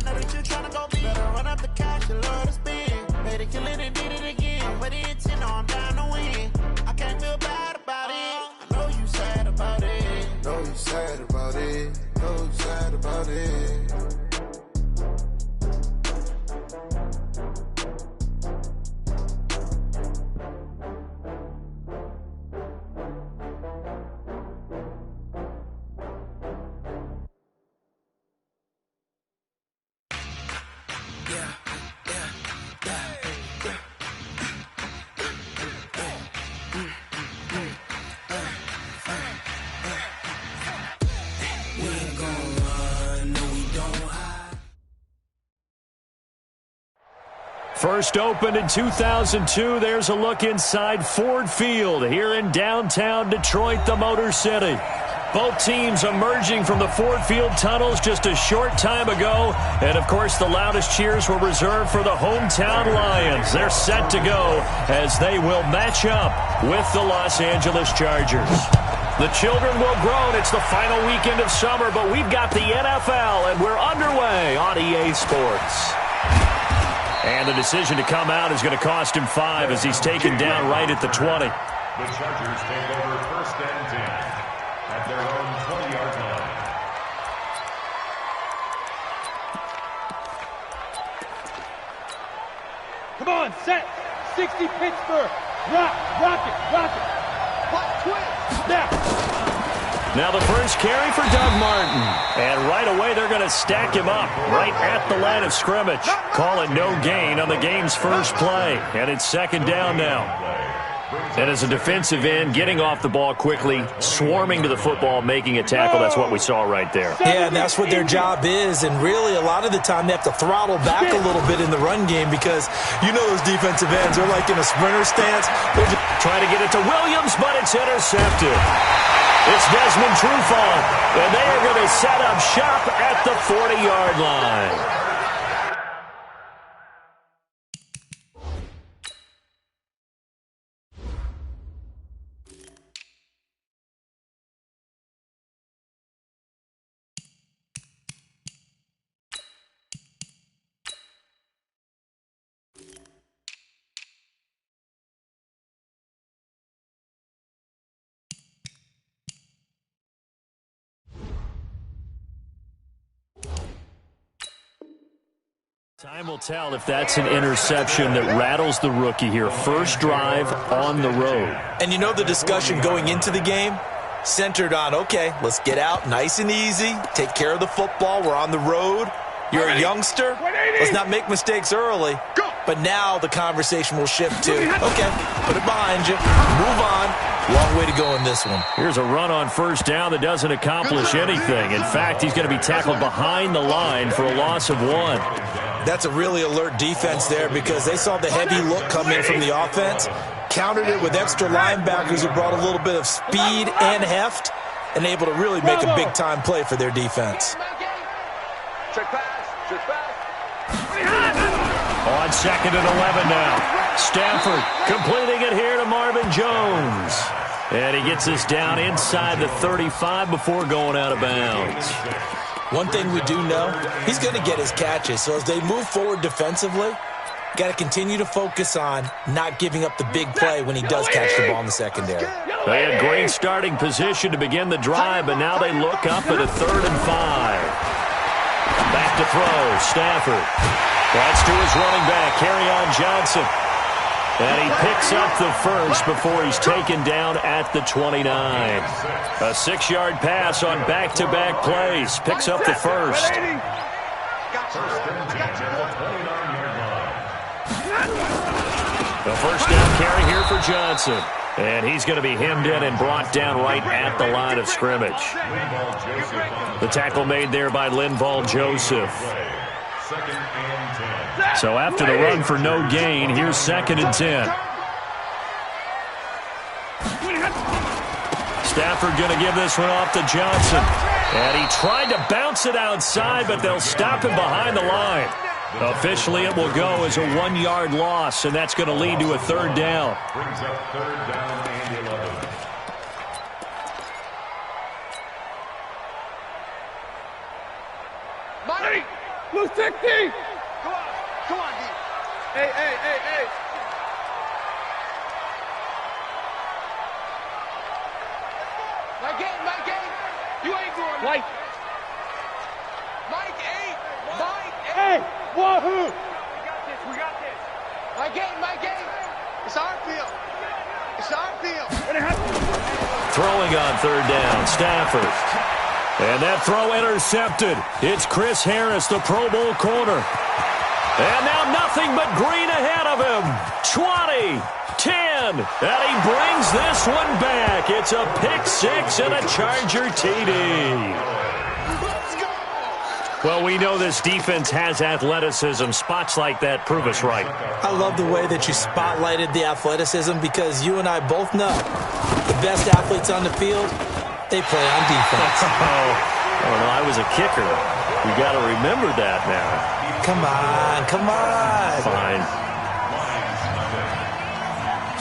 know that you're trying to go big. Better run up the cash, you love to spend. Better kill it and did it again. But it's in, I'm down to win. I can't feel bad about it. I know you sad about it. Know you sad about it. Know you sad about it. First opened in 2002, there's a look inside Ford Field here in downtown Detroit, the Motor City. Both teams emerging from the Ford Field tunnels just a short time ago. And, of course, the loudest cheers were reserved for the hometown Lions. They're set to go as they will match up with the Los Angeles Chargers. The children will groan. It's the final weekend of summer, but we've got the NFL, and we're underway on EA Sports. And the decision to come out is going to cost him 5 as he's taken down right at the 20. The Chargers take over 1st and 10 at their own 20-yard line. Come on, set. 60 Pittsburgh. Rock it. Hot twist. Snap. Now the first carry for Doug Martin. And right away they're going to stack him up right at the line of scrimmage. Call it no gain on the game's first play. And it's 2nd down now. And as a defensive end, getting off the ball quickly, swarming to the football, making a tackle, that's what we saw right there. Yeah, and that's what their job is. And really, a lot of the time, they have to throttle back a little bit in the run game because you know those defensive ends are like in a sprinter stance. They're just trying to get it to Williams, but it's intercepted. It's Desmond Trufant, and they are going to set up shop at the 40-yard line. Time will tell if that's an interception that rattles the rookie here. First drive on the road. And you know the discussion going into the game? Centered on, okay, let's get out nice and easy, take care of the football, we're on the road. You're a youngster, let's not make mistakes early. But now the conversation will shift to, okay, put it behind you, move on. Long way to go in this one. Here's a run on first down that doesn't accomplish anything. In fact, he's going to be tackled behind the line for a loss of 1. That's a really alert defense there because they saw the heavy look come in from the offense, countered it with extra linebackers who brought a little bit of speed and heft, and able to really make a big-time play for their defense. Check pass. On 2nd and 11 now. Stafford completing it here to Marvin Jones. And he gets us down inside the 35 before going out of bounds. One thing we do know, he's going to get his catches. So as they move forward defensively, got to continue to focus on not giving up the big play when he does catch the ball in the secondary. They had great starting position to begin the drive, but now they look up at a 3rd and 5. Back to throw, Stafford. That's to his running back, Kerryon Johnson. And he picks up the first before he's taken down at the 29. A 6-yard pass on back-to-back plays. Picks up the first. The first down carry here for Johnson. And he's going to be hemmed in and brought down right at the line of scrimmage. The tackle made there by Linval Joseph. So after the run for no gain, here's 2nd and 10. Stafford going to give this one off to Johnson. And he tried to bounce it outside, but they'll stop him behind the line. Officially, it will go as a 1-yard loss, and that's going to lead to a 3rd down. Brings up 3rd down and 11. Blue 60! Come on, D. Hey. Mike 8. You ain't going. White. Mike 8. Hey, wahoo! We got this. Mike 8. It's our field. Throwing on third down, Stafford. And that throw intercepted. It's Chris Harris, the Pro Bowl corner. And now nothing but green ahead of him. 20, 10, and he brings this one back. It's a pick six and a Charger TD. Well, we know this defense has athleticism. Spots like that prove us right. I love the way that you spotlighted the athleticism because you and I both know the best athletes on the field, they play on defense. Oh, no, I was a kicker. We got to remember that now. Come on. Fine.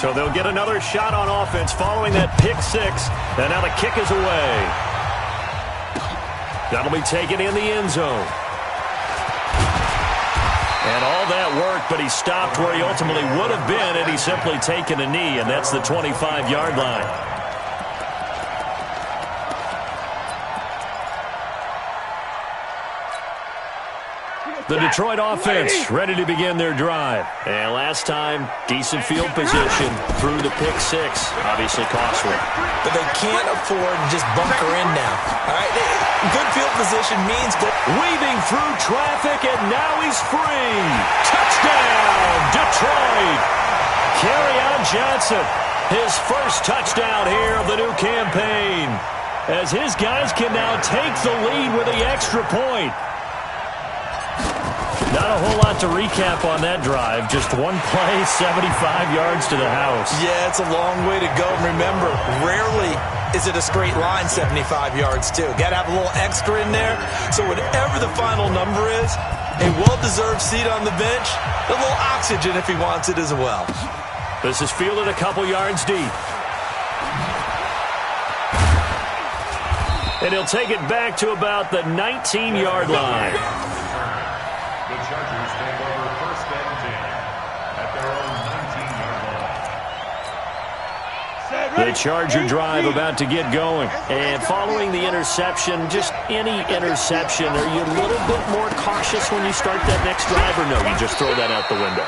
So they'll get another shot on offense following that pick six. And now the kick is away. That'll be taken in the end zone. And all that work, but he stopped where he ultimately would have been, and he's simply taken a knee, and that's the 25-yard line. The Detroit offense ready to begin their drive. And last time, decent field position through the pick six. Obviously costly. But they can't afford to just bunker in now. All right, good field position means good. Weaving through traffic, and now he's free. Touchdown, Detroit. Kerryon Johnson, his first touchdown here of the new campaign. As his guys can now take the lead with the extra point. Not a whole lot to recap on that drive. Just one play, 75 yards to the house. Yeah, it's a long way to go. Remember, rarely is it a straight line 75 yards, too. Got to have a little extra in there. So whatever the final number is, a well-deserved seat on the bench, a little oxygen if he wants it as well. This is fielded a couple yards deep. And he'll take it back to about the 19-yard line. The Chargers take over first and 10 at their own 19-yard line. The Charger drive about to get going. And following the interception, just any interception, are you a little bit more cautious when you start that next drive, or no, you just throw that out the window?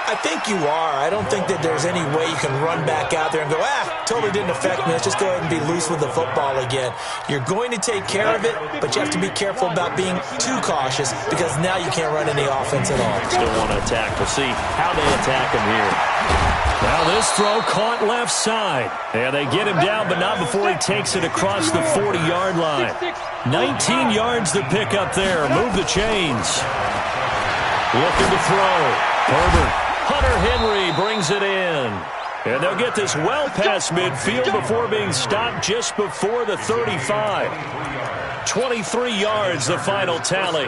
I think you are. I don't think that there's any way you can run back out there and go, totally didn't affect me. Let's just go ahead and be loose with the football again. You're going to take care of it, but you have to be careful about being too cautious because now you can't run any offense at all. Still want to attack. We'll see how they attack him here. Now this throw caught left side. And they get him down, but not before he takes it across the 40-yard line. 19 yards to pick up there. Move the chains. Looking to throw. Herbert. Hunter Henry brings it in. And they'll get this well past midfield before being stopped just before the 35. 23 yards, the final tally.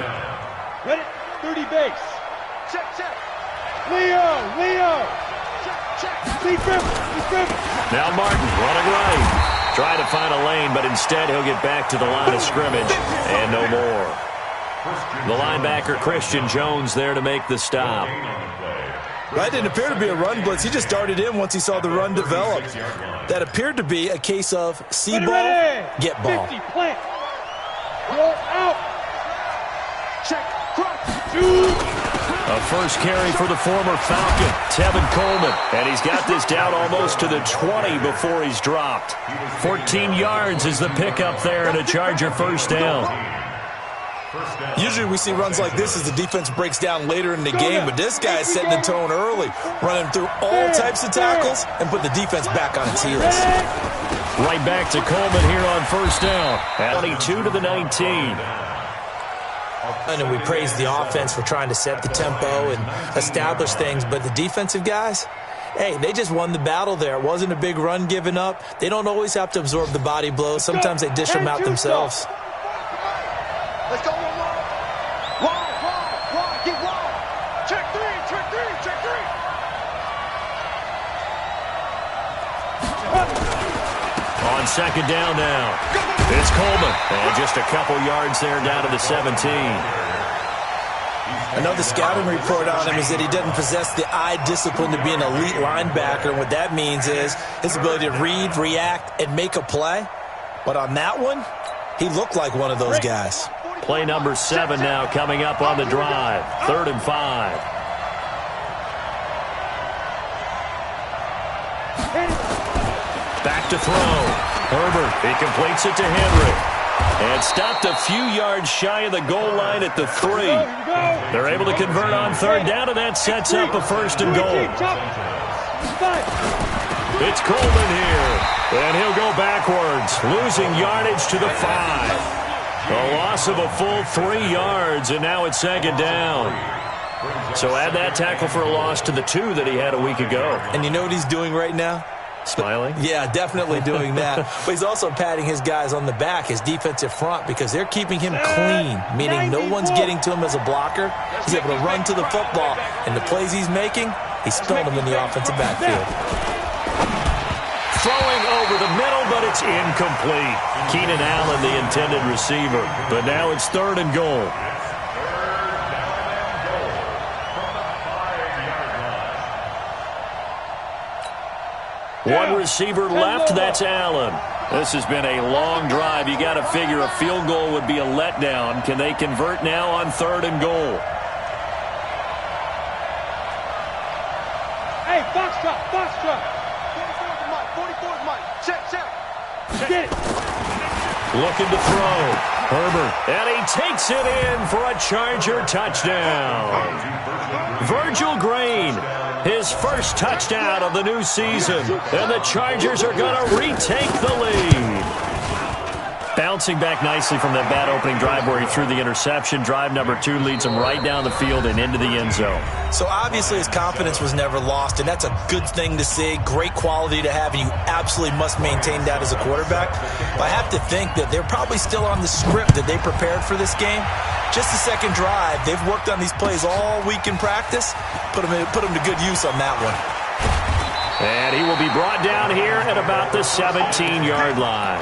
Ready? 30 base. Check. Leo. Check. Now Martin running right. Trying to find a lane, but instead he'll get back to the line of scrimmage. And no more. The linebacker, Christian Jones, there to make the stop. That didn't appear to be a run blitz. He just darted in once he saw the run develop. That appeared to be a case of see ball, get ball. 50, plant. Roll out. Check. A first carry for the former Falcon, Tevin Coleman. And he's got this down almost to the 20 before he's dropped. 14 yards is the pickup there and a Charger first down. Usually we see runs like this as the defense breaks down later in the game, but this guy is setting the tone early, running through all types of tackles and put the defense back on its heels. Right back to Coleman here on first down. 22 to the 19. And we praise the offense for trying to set the tempo and establish things, but the defensive guys, hey, they just won the battle there. It wasn't a big run given up. They don't always have to absorb the body blows. Sometimes they dish them out themselves. Let's go. Wide. Get wide. Check three. On second down now. It's Coleman. And just a couple yards there down to the 17. Another scouting report on him is that he doesn't possess the eye discipline to be an elite linebacker. And what that means is his ability to read, react, and make a play. But on that one, he looked like one of those guys. Play number 7 now coming up on the drive. 3rd and 5. Back to throw. Herbert, he completes it to Henry. And stopped a few yards shy of the goal line at the 3. They're able to convert on 3rd down, and that sets up a 1st and goal. It's Coleman here, and he'll go backwards, losing yardage to the 5. A loss of a full 3 yards, and now it's 2nd down. So add that tackle for a loss to the 2 that he had a week ago. And you know what he's doing right now? Smiling? Yeah, definitely doing that. But he's also patting his guys on the back, his defensive front, because they're keeping him clean, meaning no one's getting to him as a blocker. He's able to run to the football, and the plays he's making, he's spilling them in the offensive backfield. Throwing over the middle, but it's incomplete. Keenan Allen, the intended receiver. But now it's 3rd and goal. One receiver left, that's Allen. This has been a long drive. You got to figure a field goal would be a letdown. Can they convert now on 3rd and goal? Hey, box truck, box truck. 44's mine, 44's mine. Check. Get it. Looking to throw. Herbert, and he takes it in for a Charger touchdown. Virgil Green, his first touchdown of the new season, and the Chargers are going to retake the lead. Bouncing back nicely from that bad opening drive where he threw the interception. Drive number 2 leads him right down the field and into the end zone. So obviously his confidence was never lost, and that's a good thing to see. Great quality to have, and you absolutely must maintain that as a quarterback. But I have to think that they're probably still on the script that they prepared for this game. Just the second drive, they've worked on these plays all week in practice. Put them to good use on that one. And he will be brought down here at about the 17-yard line.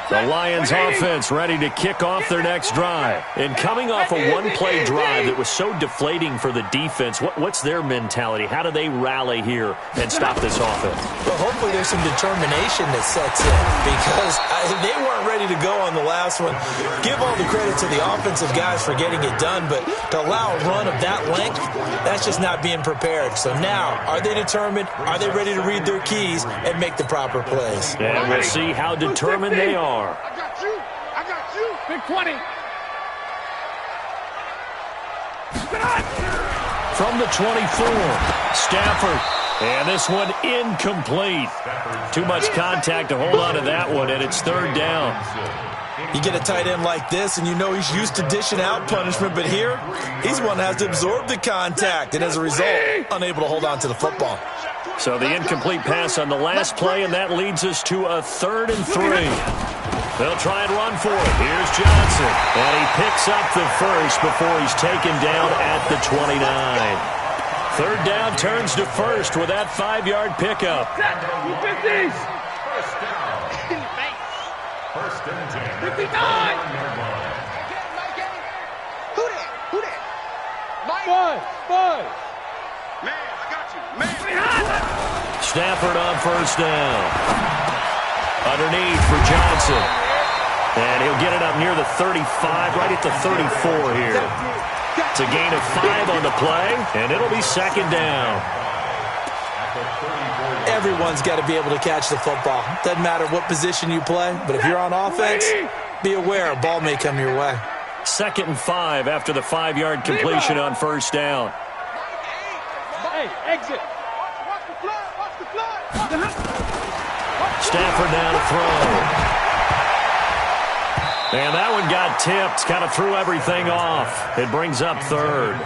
The Lions offense ready to kick off their next drive. And coming off a one-play drive that was so deflating for the defense, what's their mentality? How do they rally here and stop this offense? Well, hopefully there's some determination that sets in, because they weren't ready to go on the last one. Give all the credit to the offensive guys for getting it done, but to allow a run of that length, that's just not being prepared. So now, are they determined? Are they ready to read their keys and make the proper plays? And we'll see how determined they are. I got you. I got you. Big 20. From the 24, Stafford. And this one incomplete. Too much contact to hold on to that one, and it's 3rd down. You get a tight end like this, and you know he's used to dishing out punishment, but here, he's one that has to absorb the contact, and as a result, unable to hold on to the football. So the incomplete pass on the last play, and that leads us to a 3rd and 3. They'll try and run for it. Here's Johnson, and he picks up the first before he's taken down at the 29. 3rd down turns to 1st with that 5-yard pickup. 50s. First down. First and 10. 59. Who that? Mike. Five. Man, I got you. Man. Stafford on 1st down. Underneath for Johnson. And he'll get it up near the 35, right at the 34 here. It's a gain of 5 on the play, and it'll be 2nd down. Everyone's got to be able to catch the football. Doesn't matter what position you play, but if you're on offense, be aware a ball may come your way. 2nd and 5 after the 5-yard completion on 1st down. Hey, exit. Watch the flood. Watch the flood. Stafford now to throw. And that one got tipped, kind of threw everything off. It brings up 3rd.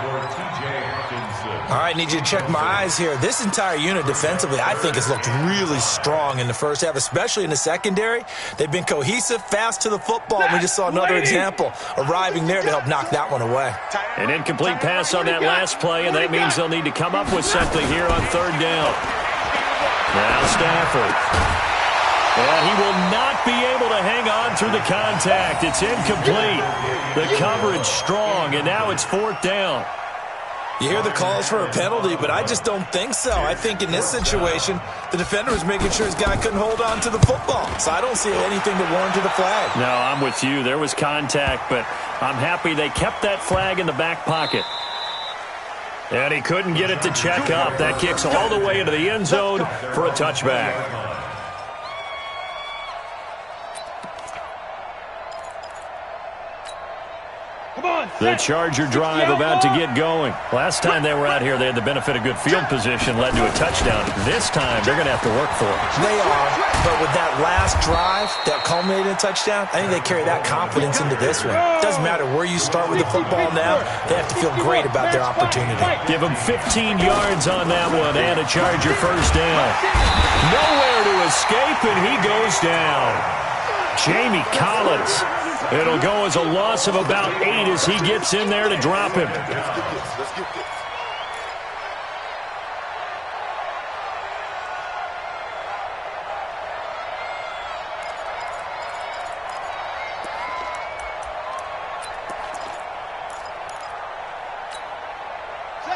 All right, need you to check my eyes here. This entire unit defensively, I think, has looked really strong in the first half, especially in the secondary. They've been cohesive, fast to the football. We just saw another example arriving there to help knock that one away. An incomplete pass on that last play, and that means they'll need to come up with something here on 3rd down. Now Stafford. And he will not be able to hang through the contact. It's incomplete. The coverage strong, and now it's 4th down. You hear the calls for a penalty, but I just don't think so. I think in this situation, the defender was making sure his guy couldn't hold on to the football. So I don't see anything to warrant the flag. No, I'm with you. There was contact, but I'm happy they kept that flag in the back pocket. And he couldn't get it to check up. That kicks all the way into the end zone for a touchback. The Charger drive about to get going. Last time they were out here, they had the benefit of good field position, led to a touchdown. This time, they're going to have to work for it. They are, but with that last drive that culminated in a touchdown, I think they carry that confidence into this one. It doesn't matter where you start with the football now. They have to feel great about their opportunity. Give them 15 yards on that one and a Charger first down. Nowhere to escape, and he goes down. Jamie Collins. It'll go as a loss of about 8 as he gets in there to drop him.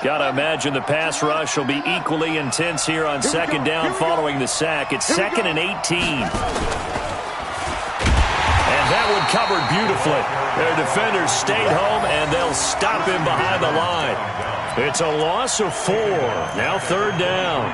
Gotta imagine the pass rush will be equally intense here on 2nd down following the sack. It's 2nd and 18. That one covered beautifully. Their defenders stayed home, and they'll stop him behind the line. It's a loss of 4. Now 3rd down.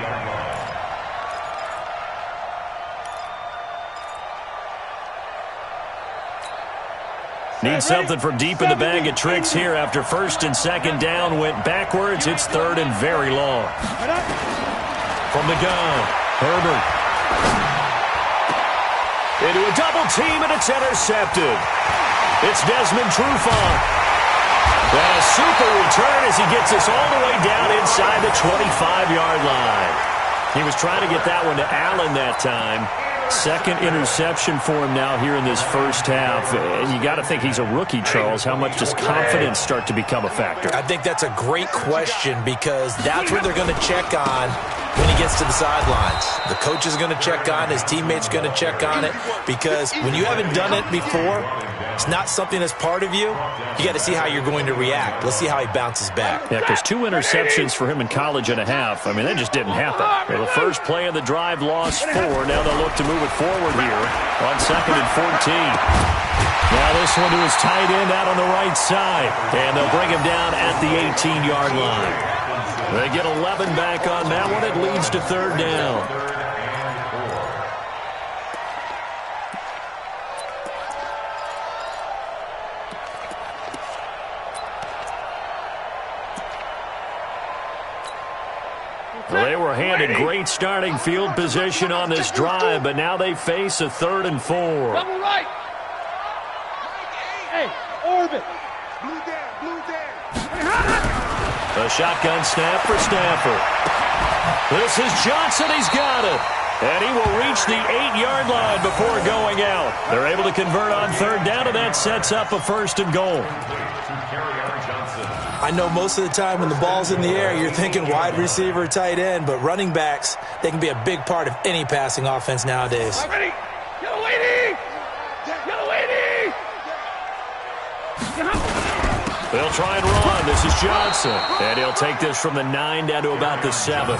Need something from deep in the bag of tricks here after 1st and 2nd down went backwards. It's 3rd and very long. From the gun, Herbert. Into a double team, and it's intercepted. It's Desmond Trufant. And a super return as he gets us all the way down inside the 25-yard line. He was trying to get that one to Allen that time. 2nd interception for him now here in this first half. And you got to think he's a rookie, Charles. How much does confidence start to become a factor? I think that's a great question because that's what they're going to check on when he gets to the sidelines. The coach is going to check on, his teammates are going to check on it, because when you haven't done it before, it's not something that's part of you. You got to see how you're going to react. Let's see how he bounces back. Yeah, because 2 interceptions for him in college and a half. I mean, that just didn't happen. Well, the first play of the drive lost 4. Now they'll look to move it forward here on 2nd and 14. Now this one to his tight end out on the right side. And they'll bring him down at the 18-yard line. They get 11 back on that one. It leads to 3rd down. Well, they were handed great starting field position on this drive, but now they face a 3rd and 4. Double right. Hey, orbit. Blue down. A shotgun snap for Stafford. This is Johnson. He's got it. And he will reach the 8-yard line before going out. They're able to convert on 3rd down, and that sets up a 1st and goal. I know most of the time when the ball's in the air, you're thinking wide receiver, tight end, but running backs, they can be a big part of any passing offense nowadays. Ready? Yellow lady! Yellow lady! They'll try and run. This is Johnson. And he'll take this from the 9 down to about the 7.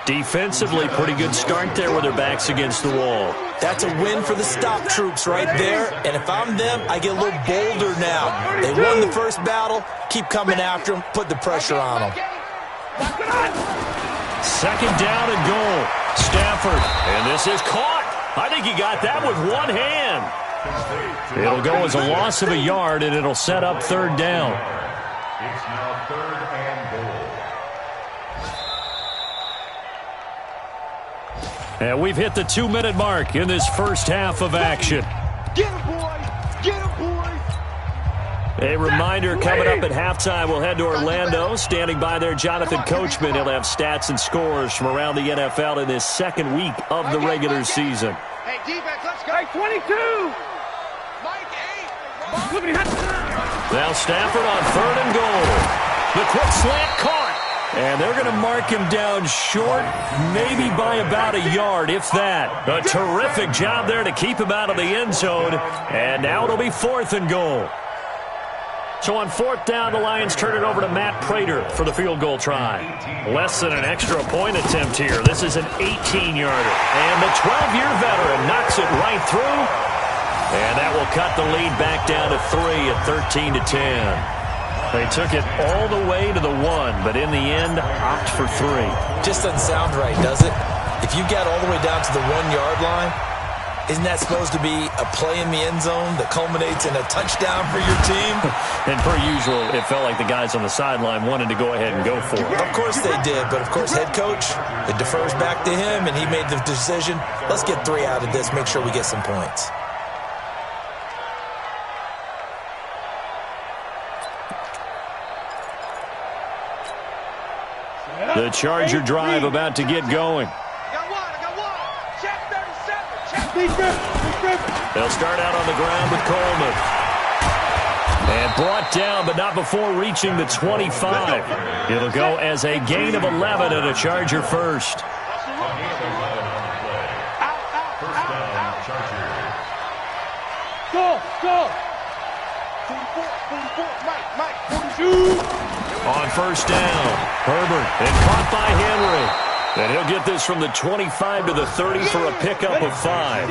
Defensively, pretty good start there with their backs against the wall. That's a win for the stop troops right there. And if I'm them, I get a little bolder now. They won the first battle. Keep coming after them. Put the pressure on them. 2nd down and goal. Stafford. And this is caught. I think he got that with one hand. It'll go as a loss of a yard, and it'll set up 3rd down. It's now 3rd and goal. And we've hit the 2-minute mark in this first half of action. Get him, boy! Get him, boy! A reminder, coming up at halftime, we'll head to Orlando. Standing by there, Jonathan Coachman. He'll have stats and scores from around the NFL in this 2nd week of the regular season. Hey, defense, let's go! Hey, 22! Now Stafford on 3rd and goal. The quick slant caught. And they're going to mark him down short, maybe by about a yard, if that. A terrific job there to keep him out of the end zone. And now it'll be 4th and goal. So on 4th down, the Lions turn it over to Matt Prater for the field goal try. Less than an extra point attempt here. This is an 18-yarder. And the 12-year veteran knocks it right through. And that will cut the lead back down to 3 at 13-10. They took it all the way to the 1, but in the end, opt for 3. Just doesn't sound right, does it? If you get all the way down to the 1-yard line, isn't that supposed to be a play in the end zone that culminates in a touchdown for your team? And per usual, it felt like the guys on the sideline wanted to go ahead and go for it. Of course they did, but of course head coach, it defers back to him, and he made the decision, let's get 3 out of this, make sure we get some points. The Charger drive about to get going. I got one. Check 37. They'll start out on the ground with Coleman. And brought down, but not before reaching the 25. It'll go as a gain of 11 and a Charger first. Go. 44, Mike, 42. On first down, Herbert, and caught by Henry. And he'll get this from the 25 to the 30 for a pickup of 5.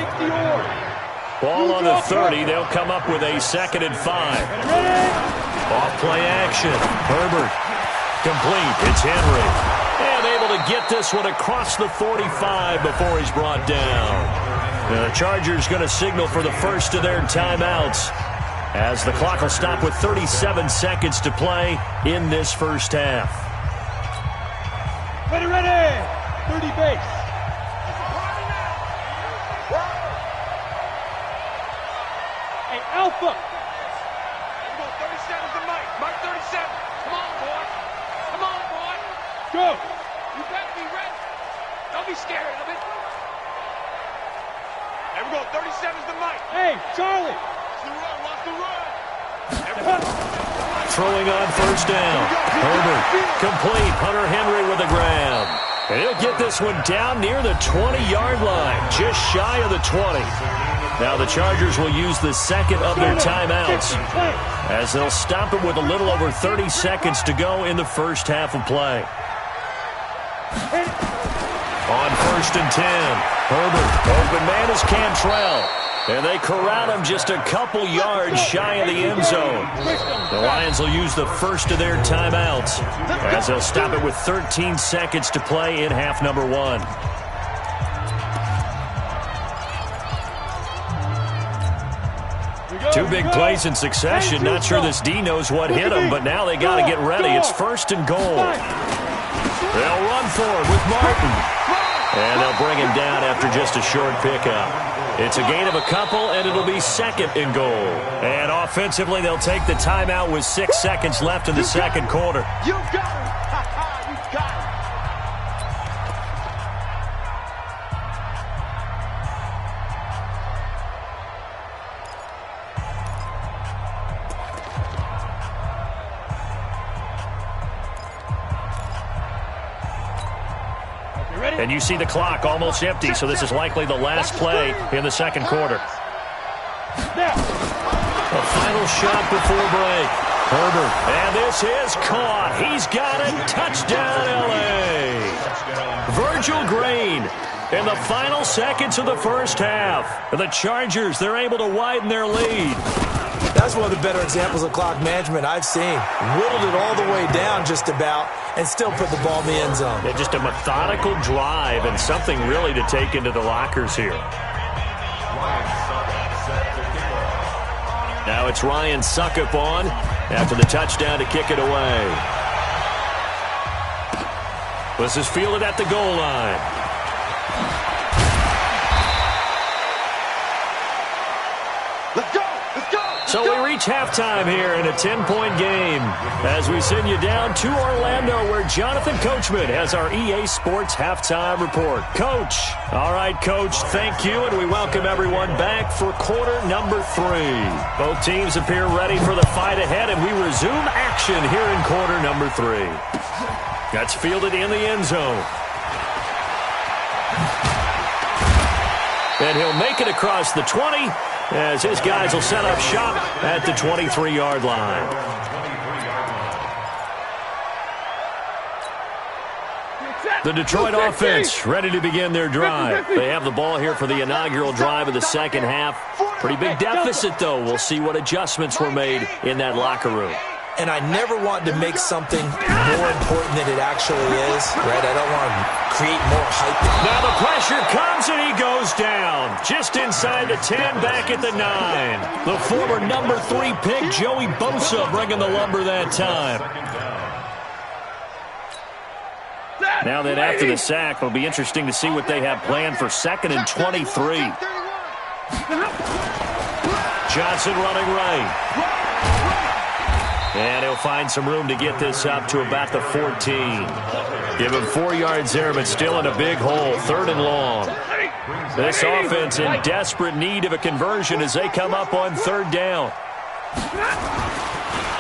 Ball on the 30. They'll come up with a 2nd and 5. Off play action. Herbert. Complete. It's Henry. And able to get this one across the 45 before he's brought down. The Chargers going to signal for the first of their timeouts, as the clock will stop with 37 seconds to play in this first half. Ready. 30 base. Hey, Alpha. 37's the Mike. Mike 37. Come on, boy. Go. You better be ready. Don't be scared of it. There we go. 37's the Mike. Hey, Charlie. Throwing on first down. Herbert complete. Hunter Henry with a grab. And he'll get this one down near the 20-yard line, just shy of the 20. Now the Chargers will use the 2nd of their timeouts, as they'll stop it with a little over 30 seconds to go in the first half of play. On 1st and 10, Herbert. Open man is Cantrell. And they corral him just a couple yards shy of the end zone. The Lions will use the first of their timeouts, as they'll stop it with 13 seconds to play in half number 1. Two big plays in succession. Not sure this D knows what hit him, but now they got to get ready. It's 1st and goal. They'll run for it with Martin. And they'll bring him down after just a short pickup. It's a gain of a couple, and it'll be 2nd and goal. And offensively, they'll take the timeout with 6 seconds left in the second quarter. You got it. You got it. And you see the clock almost empty, so this is likely the last play in the second quarter. A final shot before break. Herbert, and this is caught. He's got it. Touchdown, L.A. Virgil Green in the final seconds of the first half. The Chargers, they're able to widen their lead. That's one of the better examples of clock management I've seen. Whittled it all the way down just about and still put the ball in the end zone. Yeah, just a methodical drive and something really to take into the lockers here. Now it's Ryan Succop on after the touchdown to kick it away. This is fielded at the goal line. Let's go. So we reach halftime here in a 10-point game as we send you down to Orlando, where Jonathan Coachman has our EA Sports halftime report. Coach. All right, Coach, thank you, and we welcome everyone back for quarter number 3. Both teams appear ready for the fight ahead, and we resume action here in quarter number 3. That's fielded in the end zone. And he'll make it across the 20 as his guys will set up shop at the 23-yard line. The Detroit offense ready to begin their drive. They have the ball here for the inaugural drive of the second half. Pretty big deficit, though. We'll see what adjustments were made in that locker room. And I never want to make something more important than it actually is, right? I don't want to create more hype. Now the pressure comes and he goes down. Just inside the 10, back at the 9. The former number 3 pick, Joey Bosa, bringing the lumber that time. Now then, after the sack, it'll be interesting to see what they have planned for 2nd and 23. Johnson running right. And he'll find some room to get this up to about the 14. Give him 4 yards there, but still in a big hole. 3rd and long. This offense in desperate need of a conversion as they come up on 3rd down.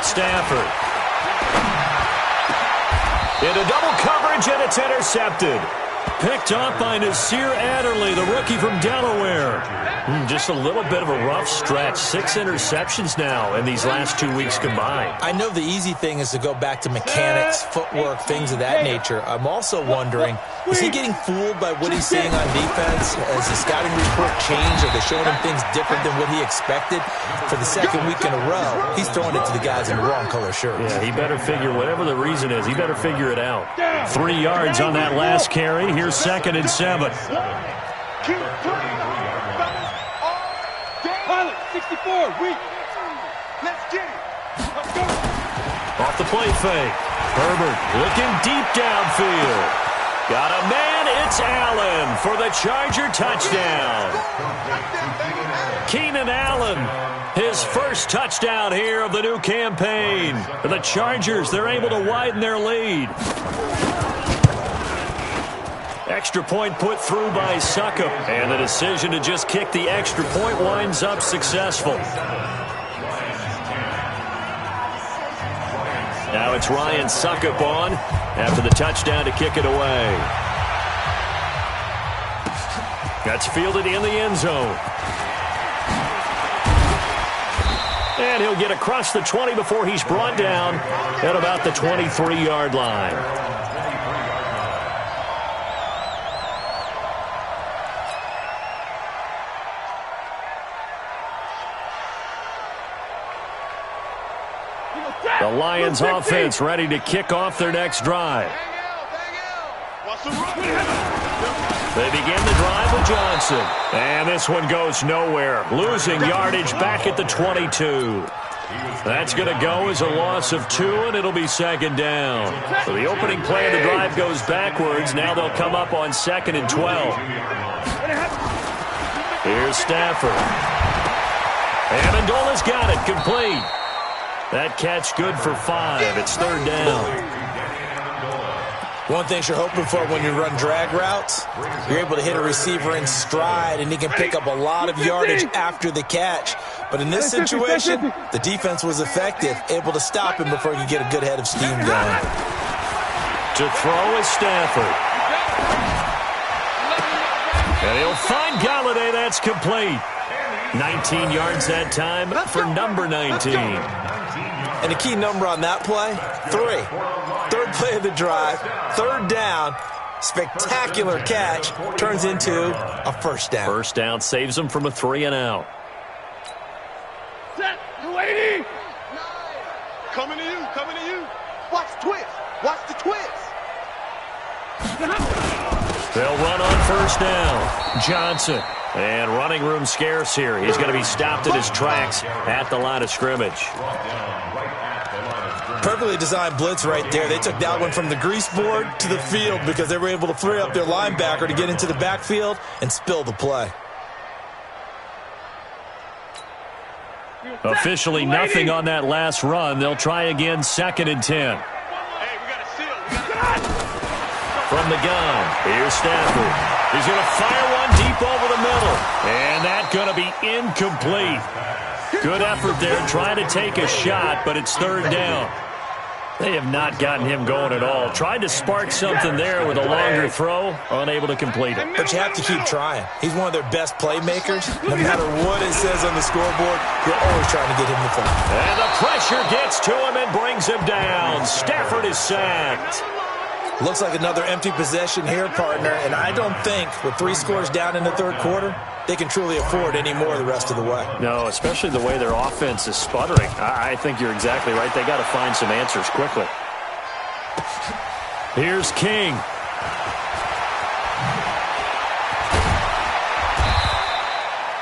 Stafford. Into double coverage, and it's intercepted. Picked up by Nasir Adderley, the rookie from Delaware. Just a little bit of a rough stretch. 6 interceptions now in these last 2 weeks combined. I know the easy thing is to go back to mechanics, footwork, things of that nature. I'm also wondering, is he getting fooled by what he's seeing on defense? Has the scouting report changed? Are they showing him things different than what he expected? For the 2nd week in a row, he's throwing it to the guys in the wrong color shirts. Yeah, he better figure, whatever the reason is, he better figure it out. 3 yards on that last carry. Here's 2nd and 7. Pilot, 64, weak. Let's get it. Let's go. Off the play fake. Herbert looking deep downfield. Got a man, it's Allen for the Charger touchdown. Keenan Allen, his first touchdown here of the new campaign. For the Chargers, they're able to widen their lead. Extra point put through by Succop, and the decision to just kick the extra point winds up successful. Now it's Ryan Succop on after the touchdown to kick it away. That's fielded in the end zone. And he'll get across the 20 before he's brought down at about the 23-yard line. The Lions offense ready to kick off their next drive. They begin the drive with Johnson. And this one goes nowhere. Losing yardage back at the 22. That's going to go as a loss of 2, and it'll be 2nd down. So the opening play of the drive goes backwards. Now they'll come up on 2nd and 12. Here's Stafford. Amendola's got it, complete. That catch good for 5. It's 3rd down. One thing you're hoping for when you run drag routes, you're able to hit a receiver in stride, and he can pick up a lot of yardage after the catch. But in this situation, the defense was effective, able to stop him before he could get a good head of steam going. To throw is Stafford. And he'll find Galladay. That's complete. 19 yards that time for number 19. And the key number on that play, 3. 3rd play of the drive, 3rd down, spectacular catch, turns into a 1st down. 1st down saves them from a 3 and out. Set, lady. Coming to you, coming to you. Watch the twist, watch the twist. They'll run on 1st down. Johnson. And running room scarce here. He's going to be stopped at his tracks at the line of scrimmage. Perfectly designed blitz right there. They took that one from the grease board to the field because they were able to free up their linebacker to get into the backfield and spill the play. Officially nothing on that last run. They'll try again, 2nd and 10. Hey, we got a steal. We got a From the gun, here's Stafford. He's going to fire one deep over the middle. And that's going to be incomplete. Good effort there trying to take a shot, but it's 3rd down. They have not gotten him going at all. Tried to spark something there with a longer throw, unable to complete it. But you have to keep trying. He's one of their best playmakers. No matter what it says on the scoreboard, you're always trying to get him the ball. And the pressure gets to him and brings him down. Stafford is sacked. Looks like another empty possession here, partner, and I don't think with 3 scores down in the third quarter, they can truly afford any more the rest of the way. No, especially the way their offense is sputtering. I think you're exactly right. They got to find some answers quickly. Here's King.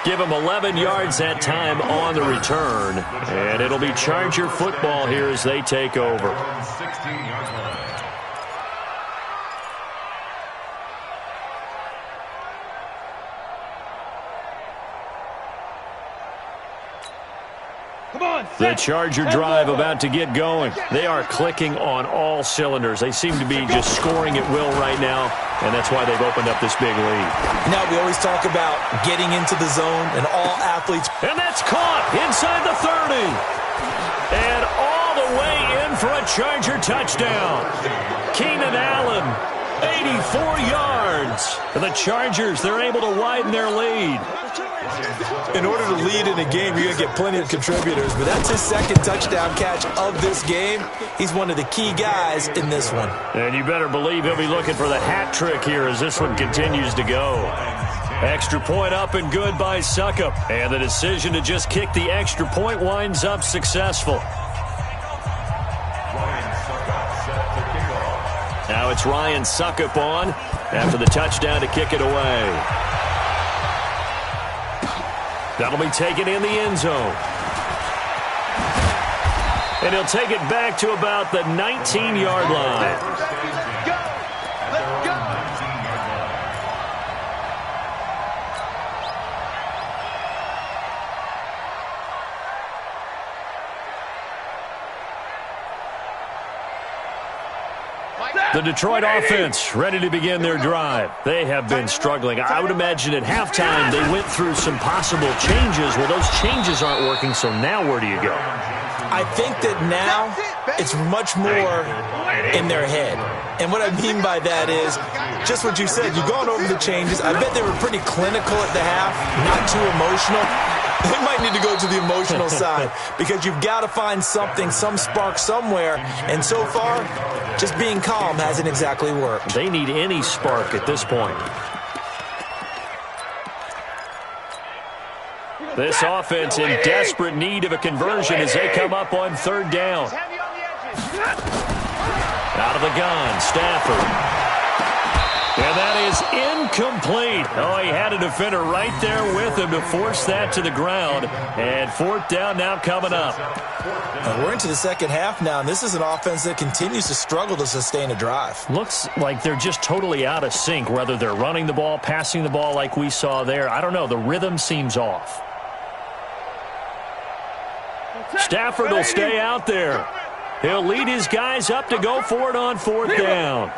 Give him 11 yards that time on the return. And it'll be Charger football here as they take over. 16-yard line. The Charger drive about to get going. They are clicking on all cylinders. They seem to be just scoring at will right now, and that's why they've opened up this big lead. Now we always talk about getting into the zone, and all athletes. And that's caught inside the 30. And all the way in for a Charger touchdown. Keenan Allen, 84 yards. And the Chargers, they're able to widen their lead. In order to lead in a game, you're going to get plenty of contributors, but that's his second touchdown catch of this game. He's one of the key guys in this one. And you better believe he'll be looking for the hat trick here as this one continues to go. Extra point up and good by Succop. And the decision to just kick the extra point winds up successful. Now it's Ryan Succop on after the touchdown to kick it away. That'll be taken in the end zone. And he'll take it back to about the 19-yard line. Let's go! The Detroit offense ready to begin their drive. They have been struggling. I would imagine at halftime they went through some possible changes. Well, those changes aren't working, so now where do you go? I think that now it's much more in their head. And what I mean by that is just what you said. You've gone over the changes. I bet they were pretty clinical at the half, not too emotional. They might need to go to the emotional side because you've got to find something, some spark somewhere. And so far, just being calm hasn't exactly worked. They need any spark at this point. This offense in desperate need of a conversion as they come up on third down. Out of the gun, Stafford. And that is incomplete. Oh, he had a defender right there with him to force that to the ground. And fourth down now coming up. We're into the second half now, and this is an offense that continues to struggle to sustain a drive. Looks like they're just totally out of sync, whether they're running the ball, passing the ball like we saw there. I don't know. The rhythm seems off. Stafford will stay out there. He'll lead his guys up to go for it on fourth down.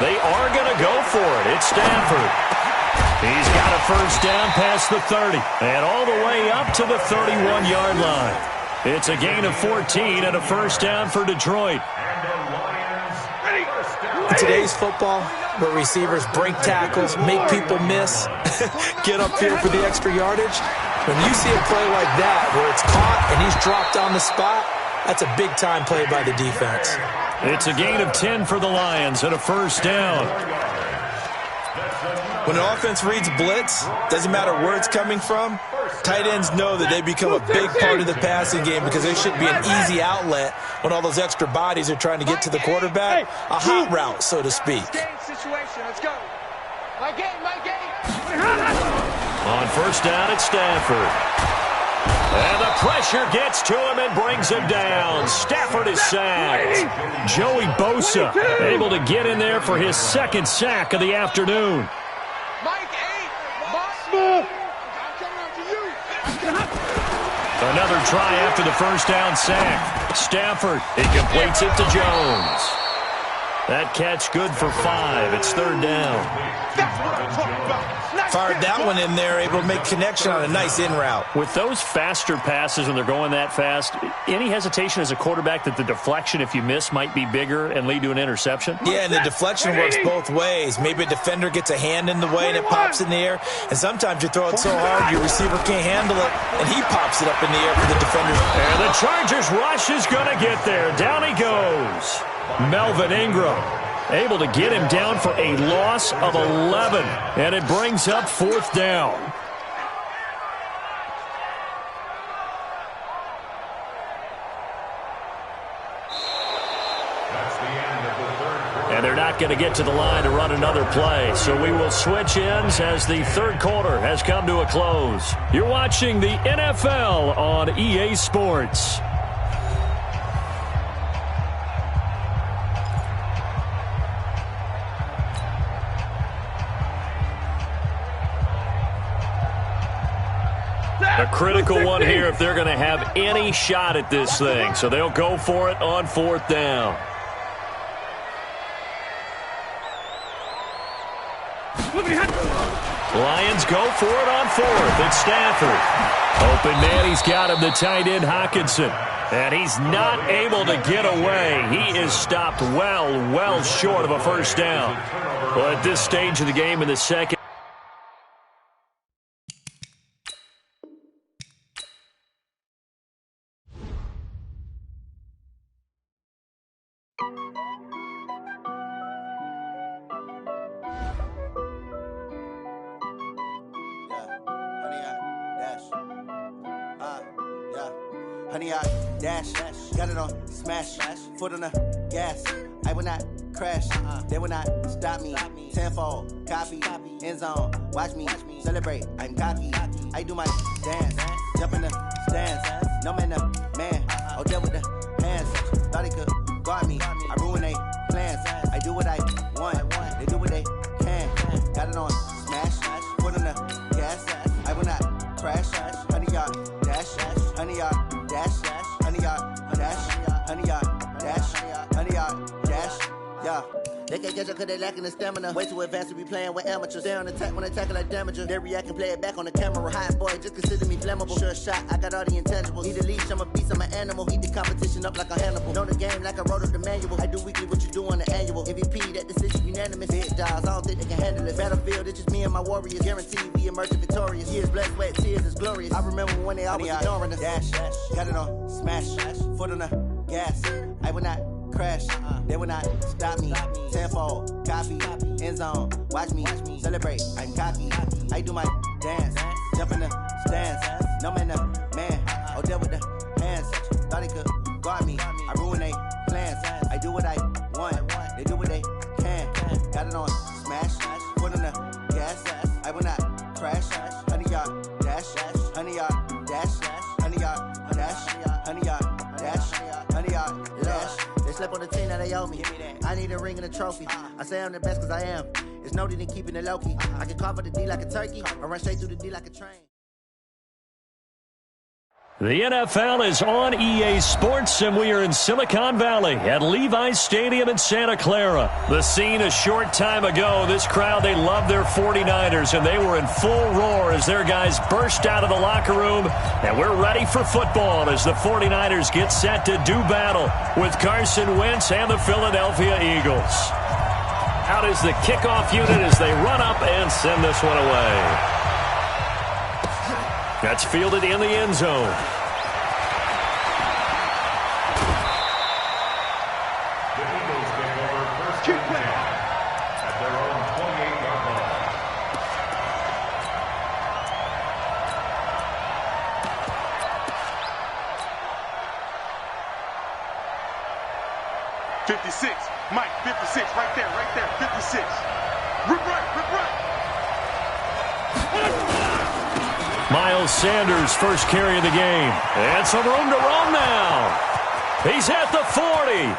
They are going to go for it. It's Stafford. He's got a first down past the 30 and all the way up to the 31-yard line. It's a gain of 14 and a first down for Detroit. In today's football, where receivers break tackles, make people miss, get upfield for the extra yardage, when you see a play like that where it's caught and he's dropped on the spot, that's a big-time play by the defense. It's a gain of 10 for the Lions and a first down. When an offense reads blitz, doesn't matter where it's coming from, tight ends know that they become a big part of the passing game because there should be an easy outlet when all those extra bodies are trying to get to the quarterback. A hot route, so to speak. Let's go. My game. On first down, it's Stafford. And the pressure gets to him and brings him down. Stafford is sacked. Joey Bosa able to get in there for his second sack of the afternoon. Another try after the first down sack. Stafford, he completes it to Jones. That catch good for 5. It's third down. That's what I'm talking about. Fired that one in there, able to make connection on a nice in route. With those faster passes when they're going that fast, any hesitation as a quarterback that the deflection, if you miss, might be bigger and lead to an interception? Yeah, and the deflection works both ways. Maybe a defender gets a hand in the way and it pops in the air. And sometimes you throw it so hard your receiver can't handle it, and he pops it up in the air for the defender. And the Chargers rush is going to get there. Down he goes. Melvin Ingram able to get him down for a loss of 11. And it brings up fourth down. And they're not going to get to the line to run another play. So we will switch ends as the third quarter has come to a close. You're watching the NFL on EA Sports. A critical one here if they're going to have any shot at this thing. So they'll go for it on fourth down. Lions go for it on fourth. It's Stafford. Open man, he's got him, the tight end Hockenson. And he's not able to get away. He is stopped well short of a first down. Well, at this stage of the game in the second, Honey, I dash, got it on smash, foot on the gas. I will not crash, they will not stop me. Tenfold, copy, end zone, watch me celebrate. I'm cocky, I do my dance, jump in the stands. No man, the man, oh, deal with the hands. Thought he could guard me, I ruin they plans. I do what I want, they do what they can. Got it on smash, foot on the gas. I will not crash, honey, y'all dash, honey, y'all dash, honey, y'all dash, honey, y'all dash, honey, y'all dash, yeah. They can't catch up cause they lacking the stamina. Way too advanced to be playing with amateurs. They on attack when they tackle like damager. They react and play it back on the camera. Hot boy, just consider me flammable. Sure shot, I got all the intangibles. Need a leash, I'm a beast, I'm an animal. Heat the competition up like a Hannibal. Know the game like I wrote up the manual. I do weekly what you do on the annual. MVP, that decision unanimous. Big dials, I don't think they can handle it. Battlefield, it's just me and my warriors. Guaranteed we emerging victorious. Years, blood, sweat, tears, is glorious. I remember when they always ignoring us. Dash, got it on smash, foot on the gas. I will not crash, they will not stop me. Tenfold, copy, end zone, watch me celebrate. I'm cocky, I do my dance, jump in the stands. No man, the man, oh, deal with the hands. Thought he could guard me, I ruin they plans. I do what I want, they do what they can. Got it on smash, foot on the gas. I will not crash, honey, y'all dash, honey, y'all dash, honey, y'all dash, honey, y'all dash, honey, y'all dash. They slept on the team that they owe me. I need a ring and a trophy. I say I'm the best cause I am. It's no need in keeping it low-key. I can carve for the D like a turkey or run straight through the D like a train. the NFL is on EA Sports, and we are in Silicon Valley at Levi's Stadium in Santa Clara. The scene a short time ago, this crowd, they love their 49ers, and they were in full roar as their guys burst out of the locker room. And we're ready for football as the 49ers get set to do battle with Carson Wentz and the Philadelphia Eagles. Out is the kickoff unit as they run up and send this one away. That's fielded in the end zone. The Eagles take over first and 10 at their own 28-yard line. Mike, 56, right there, 56. Rip right. Miles Sanders, first carry of the game. And some room to roam now. He's at the 40,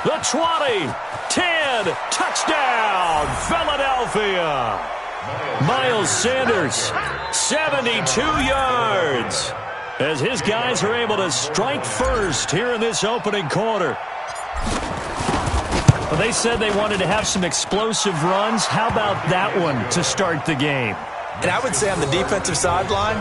the 20, 10, touchdown, Philadelphia. Miles Sanders, 72 yards, as his guys are able to strike first here in this opening quarter. Well, they said they wanted to have some explosive runs. How about that one to start the game? And I would say on the defensive sideline,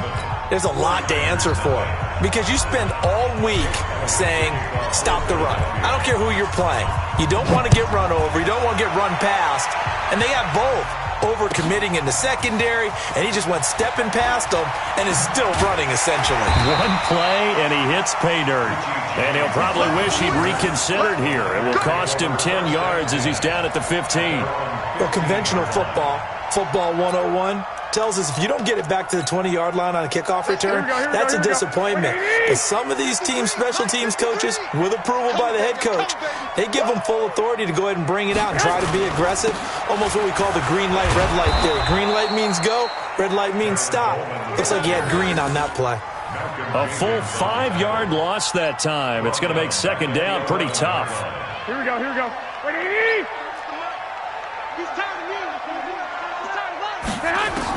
there's a lot to answer for. Because you spend all week saying, stop the run. I don't care who you're playing. You don't want to get run over. You don't want to get run past. And they have both. Over-committing in the secondary, and he just went stepping past them and is still running, essentially. One play, and he hits pay dirt. And he'll probably wish he'd reconsidered here. It will cost him 10 yards as he's down at the 15. Well, conventional football 101, tells us if you don't get it back to the 20-yard line on a kickoff return, that's a disappointment. But some of these team special teams coaches, with approval by the head coach, they give them full authority to go ahead and bring it out and try to be aggressive, almost what we call the green light, red light theory. Green light means go, red light means stop. Looks like he had green on that play. A full 5-yard loss that time. It's going to make second down pretty tough. Here we go. Ready? He's tired of me. He's tired of us.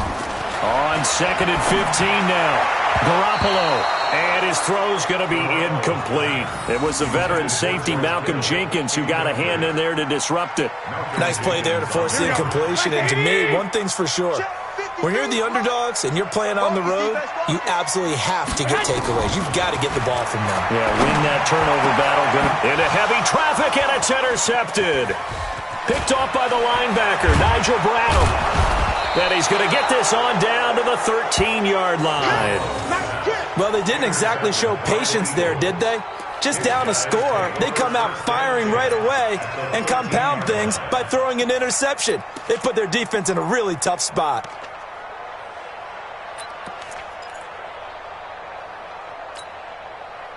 On second and 15 now. Garoppolo. And his throw's going to be incomplete. It was the veteran safety Malcolm Jenkins who got a hand in there to disrupt it. Nice play there to force the incompletion. And to me, one thing's for sure. When you're the underdogs and you're playing on the road, you absolutely have to get takeaways. You've got to get the ball from them. Yeah, win that turnover battle. Into heavy traffic, and it's intercepted. Picked off by the linebacker, Nigel Bradham. And he's going to get this on down to the 13-yard line. Well, they didn't exactly show patience there, did they? Just down a score, they come out firing right away and compound things by throwing an interception. They put their defense in a really tough spot.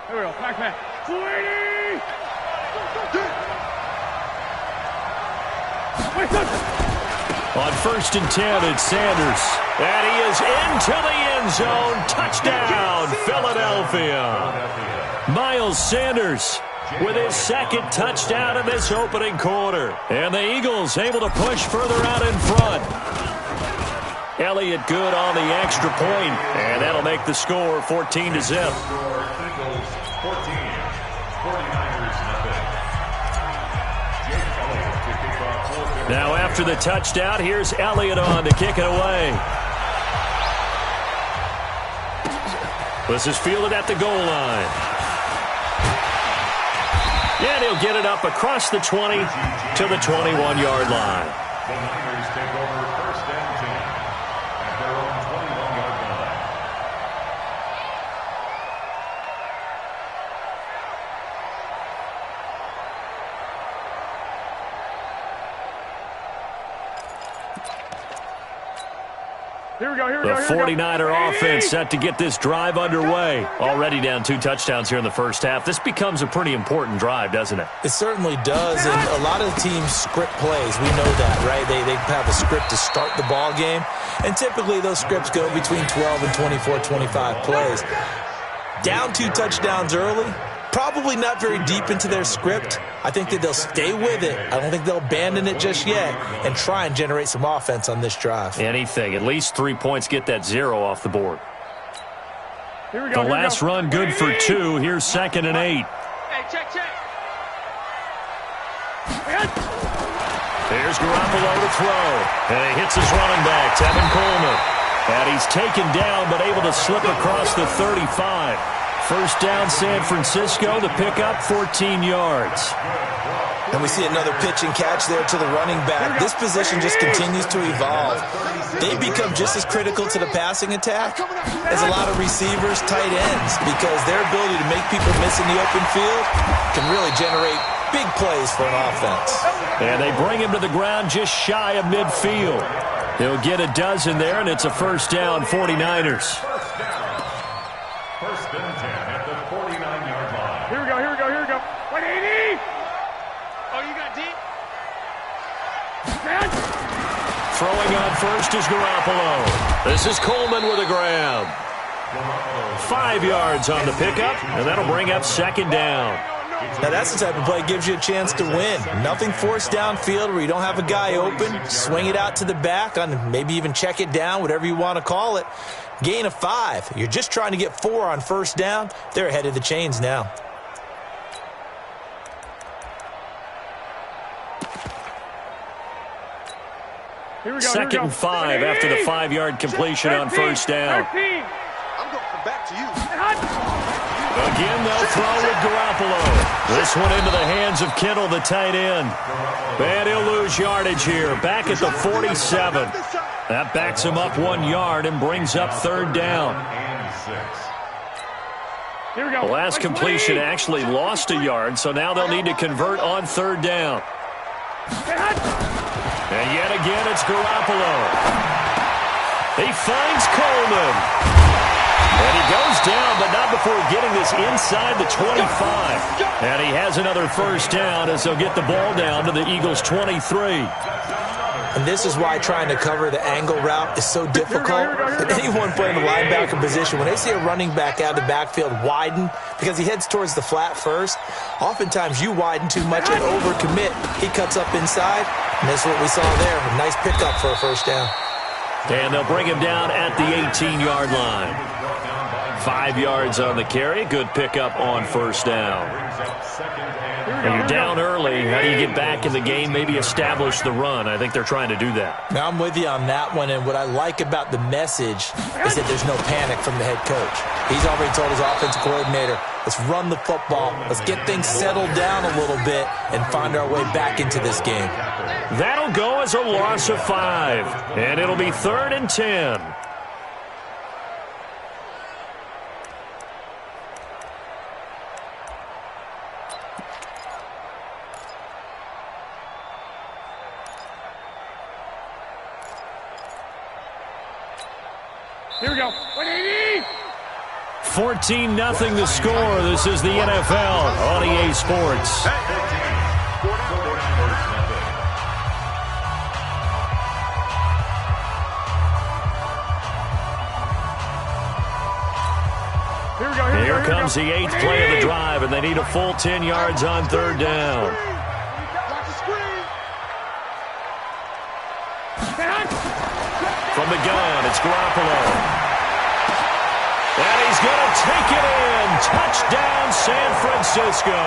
Here we go. Back. 280. On first and 10, it's Sanders. And he is into the end zone. Touchdown, Philadelphia. Miles Sanders with his second touchdown in this opening quarter. And the Eagles able to push further out in front. Elliott good on the extra point, and that'll make the score 14-0. Now after the touchdown, here's Elliott on to kick it away. This is fielded at the goal line. And he'll get it up across the 20 to the 21-yard line. The Niners take over first and 10 at their own 21-yard line. The 49er offense set to get this drive underway. Already down 2 touchdowns here in the first half. This becomes a pretty important drive, doesn't it? It certainly does, and a lot of teams script plays. We know that, right? They have a script to start the ball game, and typically those scripts go between 12 and 24, 25 plays. Down 2 touchdowns early, probably not very deep into their script. I think that they'll stay with it. I don't think they'll abandon it just yet and try and generate some offense on this drive. Anything. At least 3 points get that 0 off the board. Here we go. The last run good for 2. Here's second and 8. Hey, check. There's Garoppolo to throw. And he hits his running back, Tevin Coleman. And he's taken down but able to slip across the 35. First down, San Francisco. The pickup, 14 yards. And we see another pitch and catch there to the running back. This position just continues to evolve. They become just as critical to the passing attack as a lot of receivers, tight ends, because their ability to make people miss in the open field can really generate big plays for an offense. And they bring him to the ground just shy of midfield. He'll get a dozen there, and it's a first down, 49ers. First and 10 at the 49-yard line. Here we go. 180. Oh, you got deep? Throwing on first is Garoppolo. This is Coleman with a grab. 5 yards on the pickup, and that'll bring up second down. Now that's the type of play that gives you a chance to win. Nothing forced downfield where you don't have a guy open. Swing it out to the back on maybe even check it down, whatever you want to call it. Gain of 5. You're just trying to get 4 on first down. They're ahead of the chains now. 2nd and 5 after the 5-yard completion on first down. I'm going to come back to you. Again, they'll throw with Garoppolo. This one into the hands of Kittle, the tight end. And he'll lose yardage here, back at the 47. That backs him up 1 yard and brings up 3rd down. Here we go. The last completion actually lost a yard, so now they'll need to convert on 3rd down. And yet again, it's Garoppolo. He finds Coleman. And he goes down, but not before getting this inside the 25. And he has another 1st down as they'll get the ball down to the Eagles' 23. And this is why trying to cover the angle route is so difficult. Anyone playing the linebacker position, when they see a running back out of the backfield widen because he heads towards the flat first, oftentimes you widen too much and overcommit. He cuts up inside, and that's what we saw there. A nice pickup for a 1st down. And they'll bring him down at the 18-yard line. 5 yards on the carry. Good pickup on 1st down. When you're down early, how do you get back in the game, maybe establish the run? I think they're trying to do that. Now, I'm with you on that one, and what I like about the message is that there's no panic from the head coach. He's already told his offensive coordinator, let's run the football, let's get things settled down a little bit, and find our way back into this game. That'll go as a loss of 5, and it'll be 3rd and 10. Here we go. 180. 14-0 the score. This is the NFL on EA Sports. Here comes the 8th play of the drive, and they need a full 10 yards on 3rd down. From the gun, it's Garoppolo. And he's going to take it in. Touchdown, San Francisco.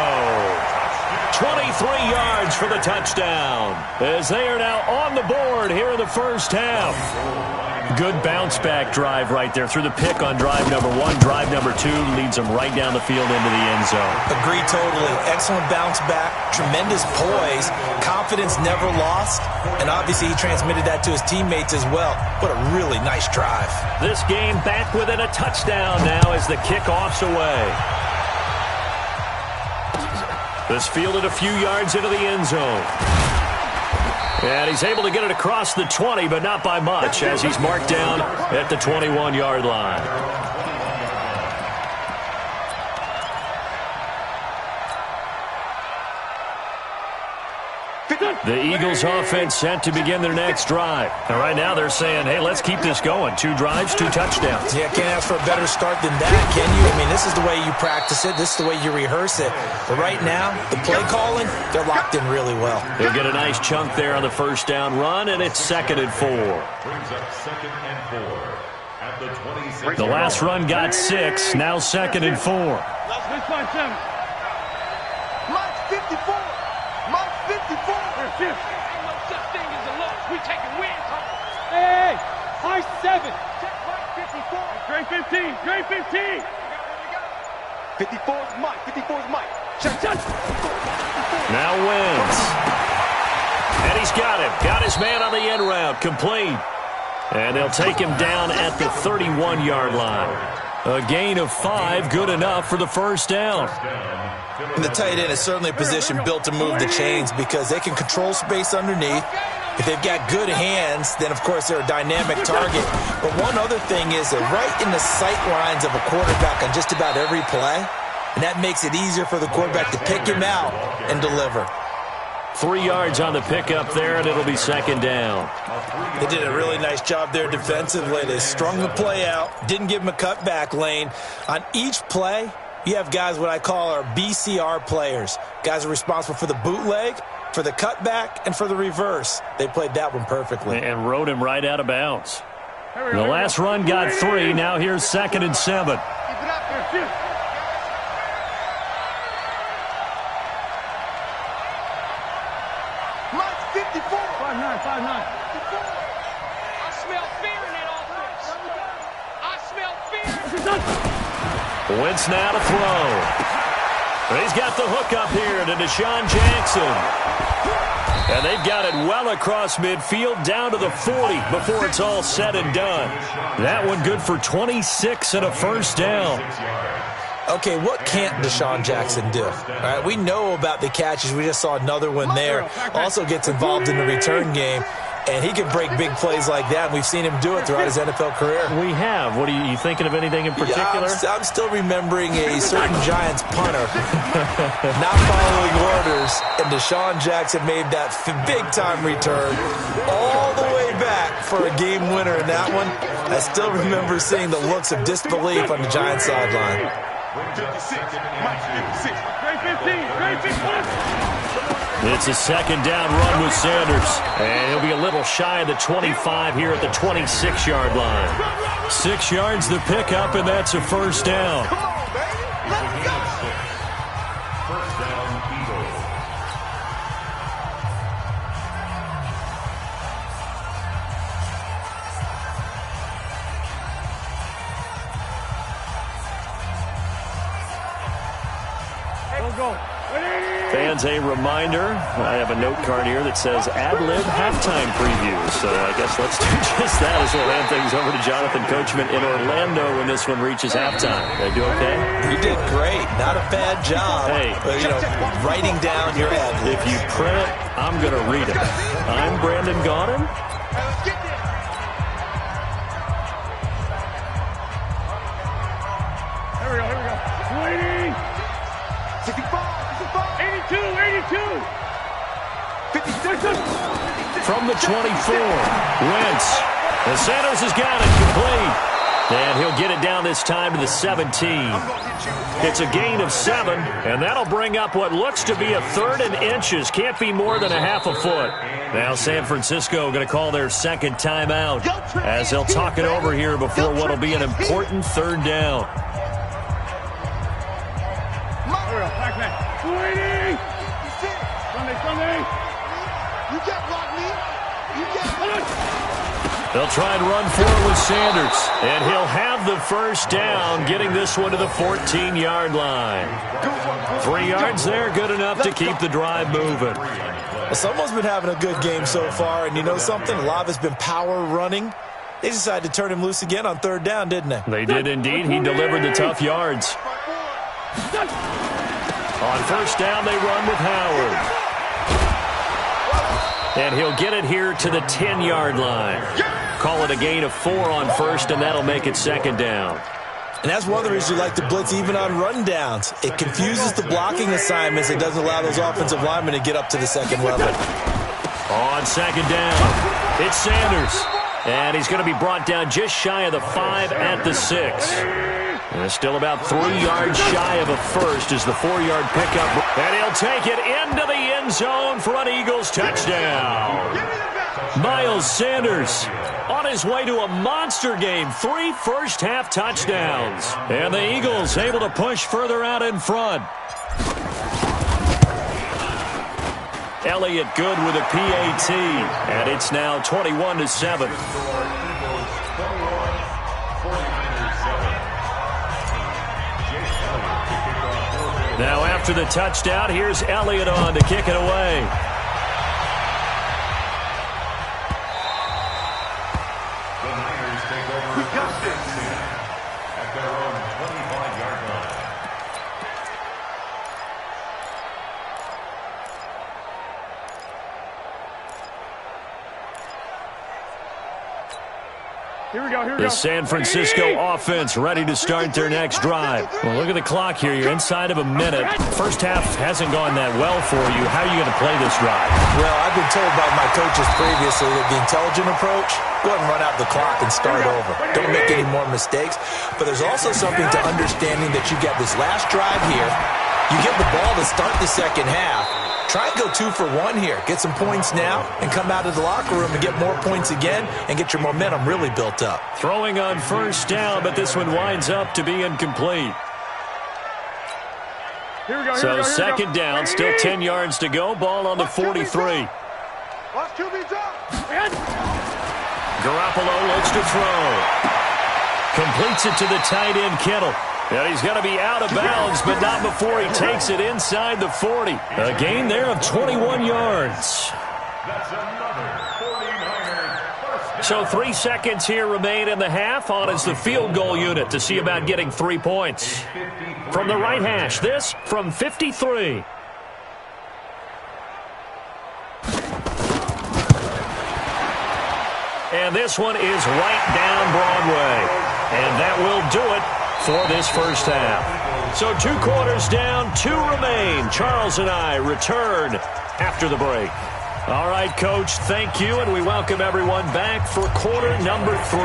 23 yards for the touchdown, as they are now on the board here in the 1st half. Good bounce-back drive right there through the pick on drive number 1. Drive number 2 leads them right down the field into the end zone. Agree totally. Excellent bounce back, tremendous poise, confidence never lost, and obviously he transmitted that to his teammates as well. What a really nice drive. This game back within a touchdown now as the kickoff's away. This fielded a few yards into the end zone. And he's able to get it across the 20, but not by much, as he's marked down at the 21-yard line. The Eagles offense set to begin their next drive. And right now they're saying, hey, let's keep this going. 2 drives, 2 touchdowns. Yeah, can't ask for a better start than that, can you? I mean, this is the way you practice it. This is the way you rehearse it. But right now, the play calling, they're locked in really well. They'll get a nice chunk there on the 1st down run, and it's 2nd and 4. Brings up 2nd and 4 at the 26. The last run got 6, now 2nd and 4. Let's find 7. Mike 54. Mike 54. Ain't no such thing as a loss. We taking wins home. Hey, high 7. Check Mike 54. Great 15. Great 15. 54 is Mike. 54 is Mike. Check. Now wins. And he's got him. Got his man on the end route. Complete. And they'll take him down at the 31-yard line. A gain of 5, good enough for the 1st down. And the tight end is certainly a position built to move the chains because they can control space underneath. If they've got good hands, then, of course, they're a dynamic target. But one other thing is they're right in the sight lines of a quarterback on just about every play, and that makes it easier for the quarterback to pick him out and deliver. 3 yards on the pickup there, and it'll be 2nd down. They did a really nice job there defensively. They strung the play out, didn't give him a cutback lane. On each play, you have guys what I call our BCR players. Guys are responsible for the bootleg, for the cutback, and for the reverse. They played that one perfectly. And rode him right out of bounds. The last run got 3. Now here's 2nd and 7. Mike 54. 5'9". Wentz now to throw. He's got the hook up here to Deshaun Jackson. And they've got it well across midfield down to the 40 before it's all said and done. That one good for 26 and a first down. Okay, what can't Deshaun Jackson do? All right, we know about the catches. We just saw another one there. Also gets involved in the return game. And he can break big plays like that. We've seen him do it throughout his NFL career. We have. What are you thinking of anything in particular? Yeah, I'm still remembering a certain Giants punter not following orders, and Deshaun Jackson made that big-time return all the way back for a game winner in that one. I still remember seeing the looks of disbelief on the Giants sideline. 56, Mike 56, grade 15, grade 15. It's a second down run with Sanders. And he'll be a little shy of the 25 here at the 26-yard line. 6 yards the pickup, and that's a first down. Come on, baby. Let's go. First down, Eagles. Go. Fans, a reminder, I have a note card here that says ad-lib halftime preview. So I guess let's do just that as we'll hand things over to Jonathan Coachman in Orlando when this one reaches halftime. Did I do okay? You did great. Not a bad job. Hey. Writing down your ad-libs. If you print it, I'm going to read it. I'm Brandon Gaudin. Let's get there. Here we go. 20. 65. 82, 82. 56. From the 24, Wentz. And Sanders has got it complete. And he'll get it down this time to the 17. It's a gain of 7, and that'll bring up what looks to be a 3rd and inches. Can't be more than a half a foot. Now San Francisco going to call their second timeout as they'll talk it over here before what will be an important 3rd down. 20. Sunday. You get Rodney. You get. They'll try and run forward with Sanders, and he'll have the first down, getting this one to the 14-yard line. 3 yards there, good enough to keep the drive moving. Well, someone's been having a good game so far, and you know something? A lot of it's been power running. They decided to turn him loose again on 3rd down, didn't they? They did indeed. He delivered the tough yards. On first down, they run with Howard. And he'll get it here to the 10-yard line. Call it a gain of 4 on first, and that'll make it 2nd down. And that's one of the reasons you like to blitz even on rundowns. It confuses the blocking assignments. It doesn't allow those offensive linemen to get up to the second level. On 2nd down, it's Sanders. And he's going to be brought down just shy of the 5 at the 6. And still about 3 yards shy of a first as the 4-yard pickup. And he'll take it into the end zone for an Eagles touchdown. Miles Sanders on his way to a monster game. 3 first-half touchdowns. And the Eagles able to push further out in front. Elliott good with a PAT. And it's now 21-7. Now after the touchdown, here's Elliott on to kick it away. The Niners take over at their own 25-yard line. Here we go. The San Francisco offense ready to start their next drive. Well, look at the clock here. You're inside of a minute. First half hasn't gone that well for you. How are you going to play this drive? Well, I've been told by my coaches previously that the intelligent approach, go ahead and run out the clock and start over. Don't make any more mistakes. But there's also something to understanding that you get this last drive here. You get the ball to start the second half. Try and go 2 for 1 here. Get some points now and come out of the locker room and get more points again and get your momentum really built up. Throwing on first down, but this one winds up to be incomplete. So second down, still 10 yards to go. Ball on the 43. Garoppolo looks to throw. Completes it to the tight end, Kittle. And he's going to be out of bounds, but not before he takes it inside the 40. A gain there of 21 yards. That's another 49er. So 3 seconds here remain in the half. On is the field goal unit to see about getting 3 points. From the right hash, this from 53. And this one is right down Broadway. And that will do it for this first half. So 2 quarters down, 2 remain. Charles and I return after the break. All right, Coach, thank you, and we welcome everyone back for quarter number 3.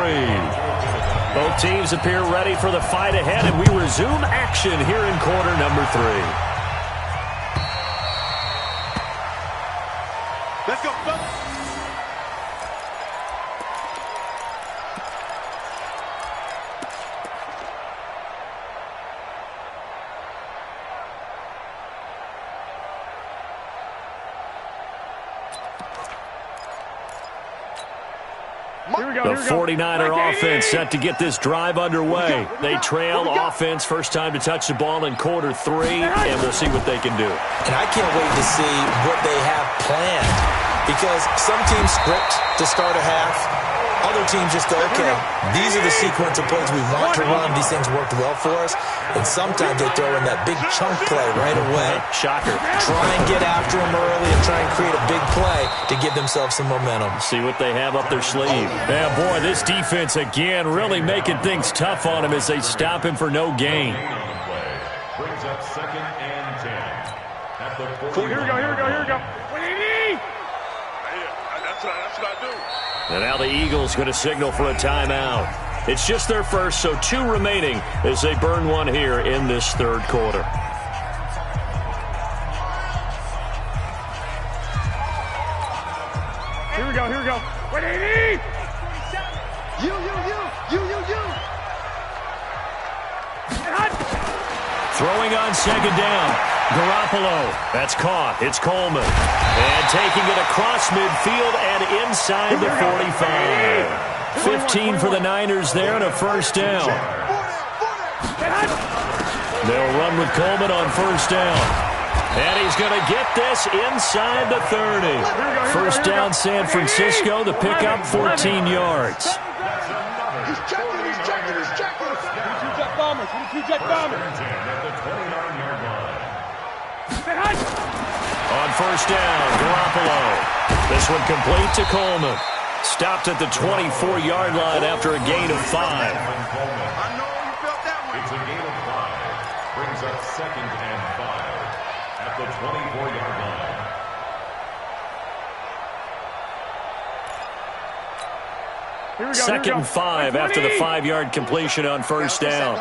Both teams appear ready for the fight ahead, and we resume action here in quarter number 3. Let's go, folks. The 49er offense set to get this drive underway. They trail offense first time to touch the ball in quarter 3, and we'll see what they can do. And I can't wait to see what they have planned, because some teams script to start a half. Other teams just go, okay, these are the sequence of plays we want to run. These things worked well for us. And sometimes they throw in that big chunk play right away. Shocker. Try and get after them early and try and create a big play to give themselves some momentum. See what they have up their sleeve. Yeah, boy, this defense again really making things tough on him as they stop him for no gain. Brings up 2nd and 10. At the Here we go. What do you need? That's what I do. And now the Eagles going to signal for a timeout. It's just their first, so 2 remaining as they burn one here in this third quarter. Here we go. What do you need? You. Throwing on 2nd down. Garoppolo. That's caught. It's Coleman. And taking it across midfield and inside the 45. 15 for the Niners there and a first down. They'll run with Coleman on first down. And he's going to get this inside the 30. First down San Francisco. The pickup 14 yards. He's checking. Two jet bombers. On first down, Garoppolo. This one complete to Coleman. Stopped at the 24-yard line after a gain of 5. I know you felt that way. It's a gain of 5. Brings up 2nd and 5 at the 24-yard line. Second and 5 after the 5-yard completion on first down.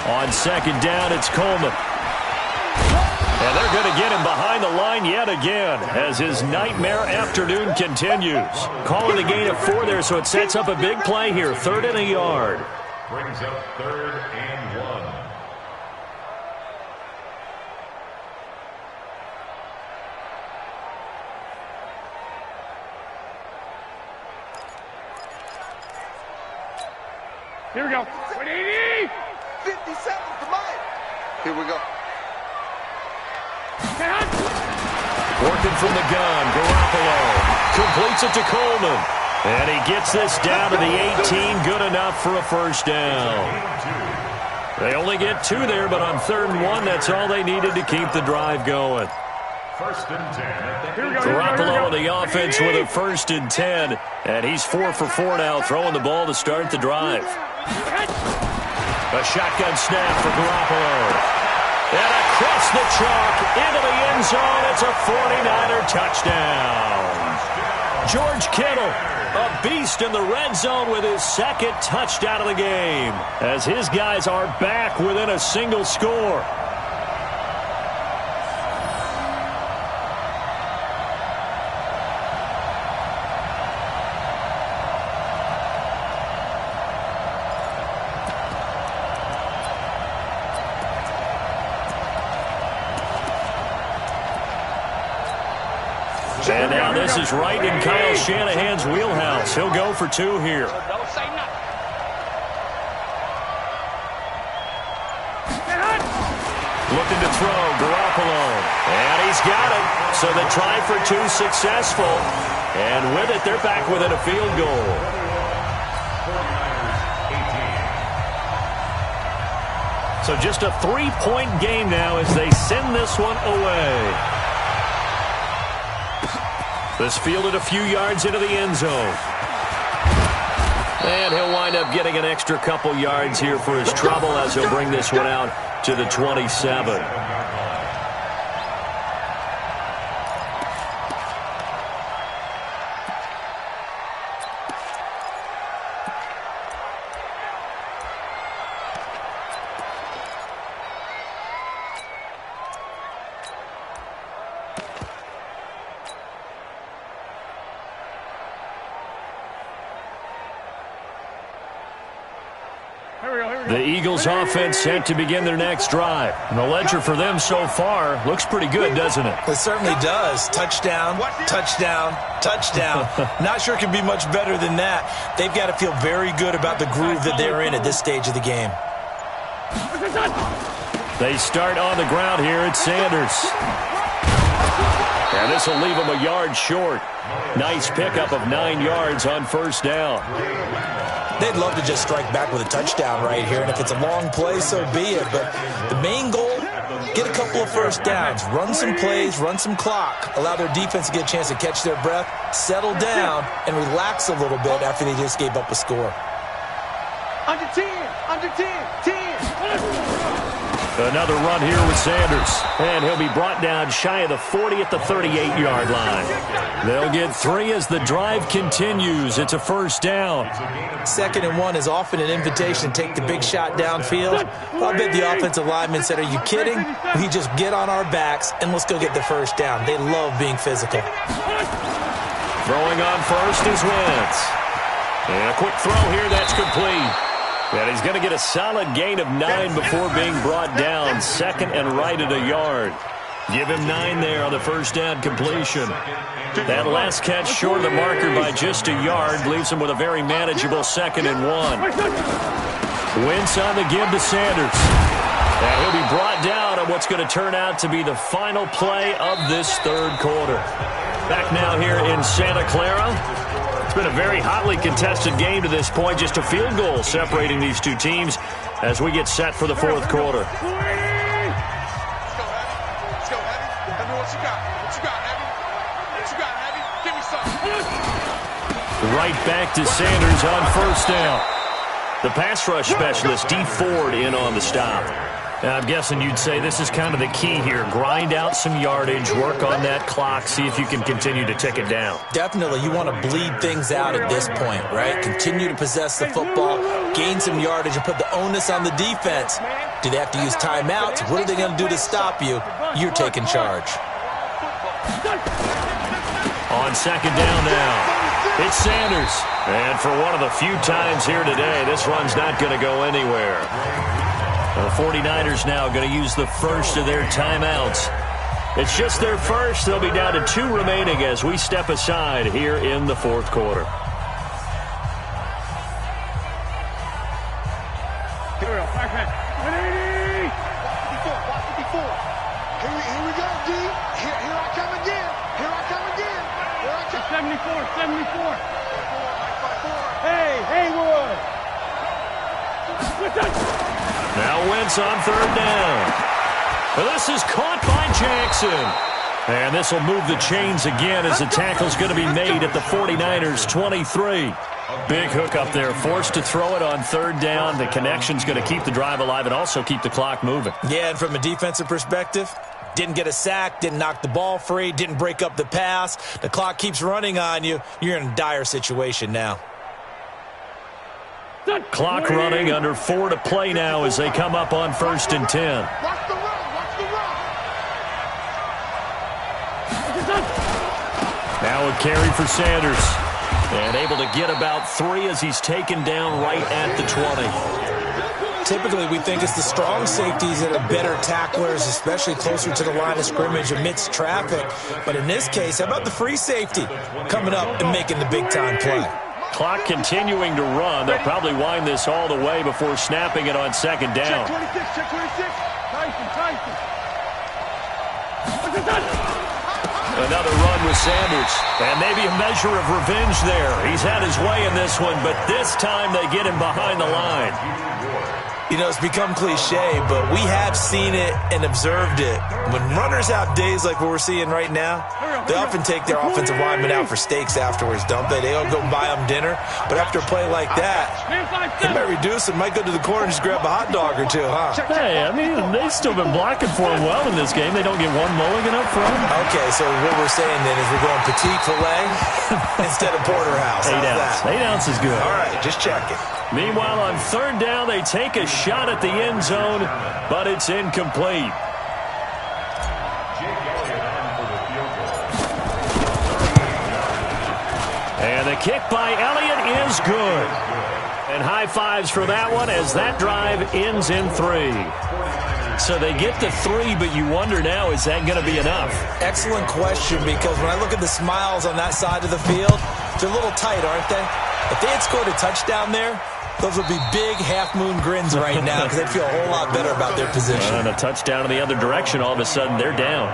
On second down, it's Coleman. And they're going to get him behind the line yet again as his nightmare afternoon continues. Calling the gain of 4 there, so it sets up a big play here. 3rd and a yard. Brings up 3rd and 1. Here we go. What do you need? 57 for Mike. Here we go. Working from the gun, Garoppolo completes it to Coleman. And he gets this down to the 18, good enough for a first down. They only get 2 there, but on 3rd and 1, that's all they needed to keep the drive going. 1st and 10. Garoppolo on the offense with a 1st and 10. And he's 4 for 4 now, throwing the ball to start the drive. A shotgun snap for Garoppolo. And across the chalk into the end zone. It's a 49er touchdown. George Kittle, a beast in the red zone with his 2nd touchdown of the game, as his guys are back within a single score. And now this is right in Kyle Shanahan's wheelhouse. He'll go for 2 here. Don't say nothing. Looking to throw, Garoppolo. And he's got it. So the try for 2 successful. And with it, they're back within a field goal. So just a 3-point game now as they send this one away. This fielded a few yards into the end zone. And he'll wind up getting an extra couple yards here for his trouble as he'll bring this one out to the 27. The Eagles offense set to begin their next drive. And the ledger for them so far looks pretty good, doesn't it? It certainly does. Touchdown, touchdown, touchdown. Not sure it can be much better than that. They've got to feel very good about the groove that they're in at this stage of the game. They start on the ground here at Sanders. And this will leave them a yard short. Nice pickup of 9 yards on first down. They'd love to just strike back with a touchdown right here, and if it's a long play, so be it. But the main goal, get a couple of first downs, run some plays, run some clock, allow their defense to get a chance to catch their breath, settle down, and relax a little bit after they just gave up a score. Under 10, under 10, 10. Another run here with Sanders. And he'll be brought down shy of the 40 at the 38-yard line. They'll get 3 as the drive continues. It's a first down. 2nd and 1 is often an invitation to take the big shot downfield. I bet the offensive lineman said, are you kidding? We just get on our backs and let's go get the first down. They love being physical. Throwing on first is Wentz. And a quick throw here, that's complete. And he's going to get a solid gain of 9 before being brought down. 2nd and right at a yard. Give him 9 there on the first down completion. That last catch short of the marker by just a yard leaves him with a very manageable 2nd and 1. Wentz on the give to Sanders. And he'll be brought down on what's going to turn out to be the final play of this third quarter. Back now here in Santa Clara. It's been a very hotly contested game to this point. Just a field goal separating these two teams as we get set for the fourth quarter. Let's go, Heavy. Tell me what you got. What you got, Heavy? What you got, Heavy? Give me something. Right back to Sanders on first down. The pass rush specialist, Dee Ford, in on the stop. I'm guessing you'd say this is kind of the key here. Grind out some yardage, work on that clock, see if you can continue to tick it down. Definitely. You want to bleed things out at this point, right? Continue to possess the football, gain some yardage, and put the onus on the defense. Do they have to use timeouts? What are they going to do to stop you? You're taking charge. On second down now, it's Sanders. And for one of the few times here today, this run's not going to go anywhere. The 49ers now going to use the first of their timeouts. It's just their first. They'll be down to 2 remaining as we step aside here in the fourth quarter. Here we go. 180. 54. Here we go, D. Here I come again. Here I come again. Here I come. 74. Hey, Haywood. Now Wentz on third down. Well, this is caught by Jackson. And this will move the chains again as the tackle's going to be made at the 49ers 23. Big hook up there, forced to throw it on third down. The connection's going to keep the drive alive and also keep the clock moving. Yeah, and from a defensive perspective, didn't get a sack, didn't knock the ball free, didn't break up the pass. The clock keeps running on you. You're in a dire situation now. Clock running, under 4 to play now as they come up on 1st and 10. Watch the run. Now a carry for Sanders. And able to get about 3 as he's taken down right at the 20. typically we think it's the strong safeties that are better tacklers, especially closer to the line of scrimmage amidst traffic. But in this case, how about the free safety coming up and making the big-time play? Clock continuing to run. They'll probably wind this all the way before snapping it on second down. Check 26, check 26. Tyson. Another run with Sanders. And maybe a measure of revenge there. He's had his way in this one, but this time they get him behind the line. You know, it's become cliche, but we have seen it and observed it. When runners have days like what we're seeing right now, they often take their offensive linemen out for steaks afterwards, don't they? They all go buy them dinner. But after a play like that, he might reduce it, might go to the corner and just grab a hot dog or two, huh? Hey, I mean, they've still been blocking for him well in this game. They don't get one mulligan up front. Okay, so what we're saying then is we're going petite filet instead of porterhouse. 8 ounce. 8 ounce is good. All right, just check it. Meanwhile, on third down, they take a shot at the end zone, but it's incomplete. And the kick by Elliott is good. And high fives for that one as that drive ends in 3. So they get the 3, but you wonder now, is that going to be enough? Excellent question, because when I look at the smiles on that side of the field, they're a little tight, aren't they? If they had scored a touchdown there, those would be big half-moon grins right now because they'd feel a whole lot better about their position. And a touchdown in the other direction, all of a sudden they're down.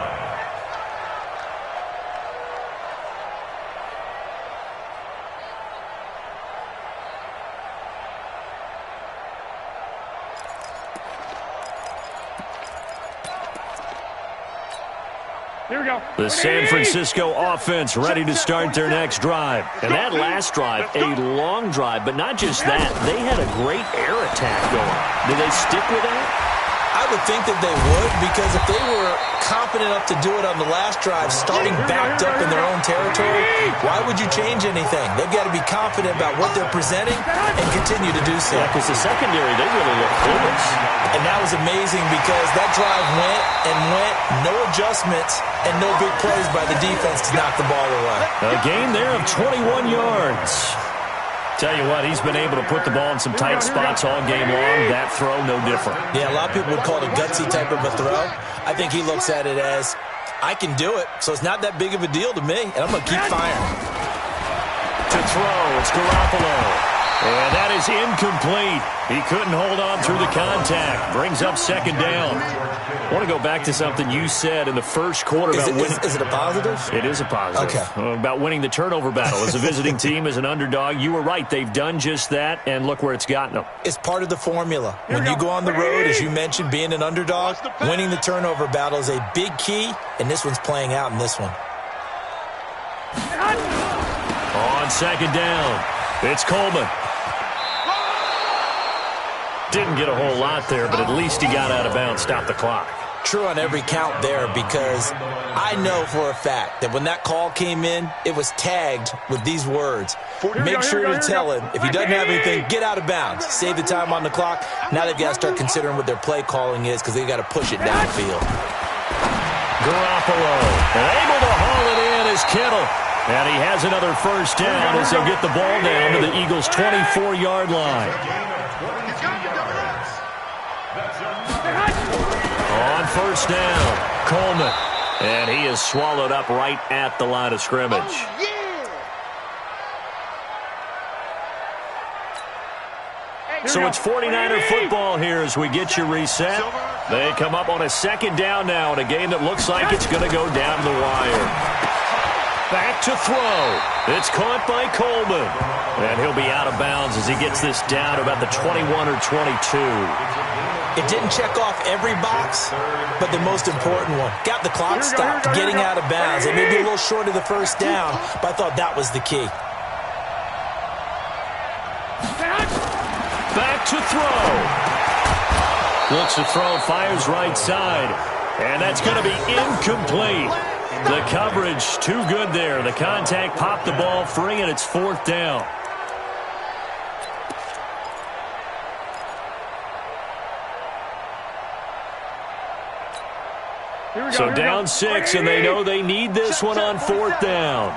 Here we go. The San Francisco offense ready to start their next drive. And that last drive, a long drive, but not just that. They had a great air attack going. Do they stick with that? I would think that they would, because if they were confident enough to do it on the last drive, starting backed up in their own territory, why would you change anything? They've got to be confident about what they're presenting and continue to do so. Yeah, because the secondary, they really look clueless. And that was amazing because that drive went and went, no adjustments, and no big plays by the defense to knock the ball away. A gain there of 21 yards. Tell you what, he's been able to put the ball in some tight spots all game long. That throw, no different. Yeah, a lot of people would call it a gutsy type of a throw. I think he looks at it as, I can do it, so it's not that big of a deal to me, and I'm going to keep firing. To throw, it's Garoppolo. And that is incomplete. He couldn't hold on through the contact. Brings up second down. I want to go back to something you said in the first quarter about winning. Is it a positive? It is a positive. Okay. About winning the turnover battle. As a visiting team, as an underdog, you were right. They've done just that, and look where it's gotten them. It's part of the formula. When you go on the road, as you mentioned, being an underdog, winning the turnover battle is a big key, and this one's playing out in this one. On second down, it's Coleman. Didn't get a whole lot there, but at least he got out of bounds, stopped the clock. True on every count there, because I know for a fact that when that call came in, it was tagged with these words. Make sure to tell him, if he doesn't have anything, get out of bounds. Save the time on the clock. Now they've got to start considering what their play calling is because they've got to push it downfield. Garoppolo, and able to haul it in is Kittle. And he has another first down as they'll get the ball down to the Eagles' 24-yard line. On first down, Coleman. And he is swallowed up right at the line of scrimmage. So it's 49er football here as we get you reset. They come up on a second down now in a game that looks like it's going to go down to the wire. Back to throw. It's caught by Coleman. And he'll be out of bounds as he gets this down to about the 21 or 22. It didn't check off every box, but the most important one. Got the clock stopped, getting out of bounds. It may be a little short of the first down, but I thought that was the key. Back to throw. Looks to throw, fires right side. And that's going to be incomplete. The coverage too good there. The contact popped the ball free, and it's fourth down. So down 6, and they know they need this one on fourth down.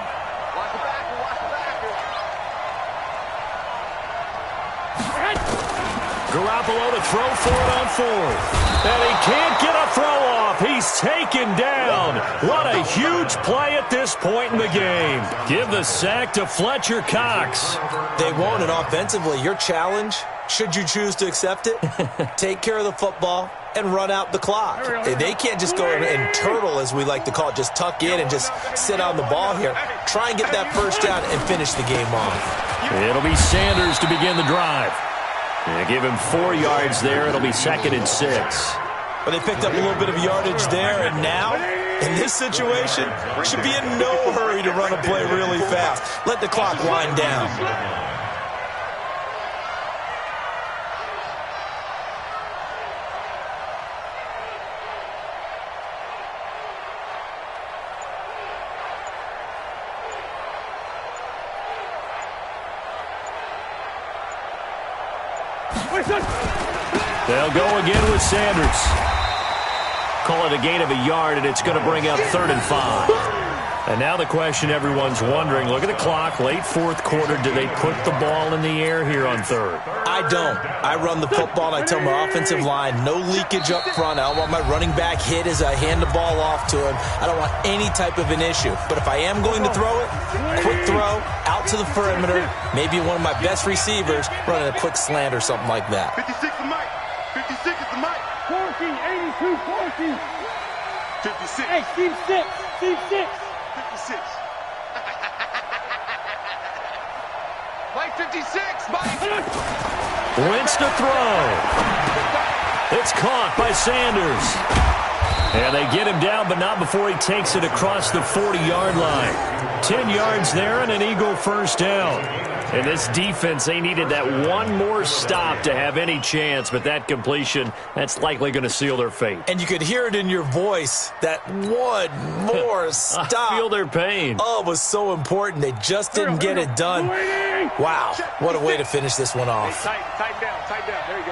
Garoppolo to throw for it on fourth. And he can't get a throw off. He's taken down. What a huge play at this point in the game. Give the sack to Fletcher Cox. They won't, and offensively, your challenge, should you choose to accept it, take care of the football and run out the clock. They can't just go and turtle, as we like to call it, just tuck in and just sit on the ball here. Try and get that first down and finish the game off. It'll be Sanders to begin the drive. And give him 4 yards there. It'll be 2nd and 6. But they picked up a little bit of yardage there, and now, in this situation, should be in no hurry to run a play really fast. Let the clock wind down. They'll go again with Sanders. Call it a gain of a yard, and it's going to bring up 3rd and 5. And now the question everyone's wondering, look at the clock, late fourth quarter, do they put the ball in the air here on 3rd? I don't. I run the football, and I tell my offensive line, no leakage up front. I don't want my running back hit as I hand the ball off to him. I don't want any type of an issue. But if I am going to throw it, quick throw, out to the perimeter, maybe one of my best receivers running a quick slant or something like that. 56 the mic. 56 is the mic. 14, 82, 14. 56. Hey, Steve 6. Steve 6. 56. Mike 56. Mike. Wentz to throw. It's caught by Sanders. And they get him down, but not before he takes it across the 40-yard line. 10 yards there and an Eagle first down. And this defense, they needed that one more stop to have any chance, but that completion, that's likely going to seal their fate. And you could hear it in your voice, that one more stop. I feel their pain. Oh, it was so important. They just didn't get it done. Wow, what a way to finish this one off. Tighten down. There you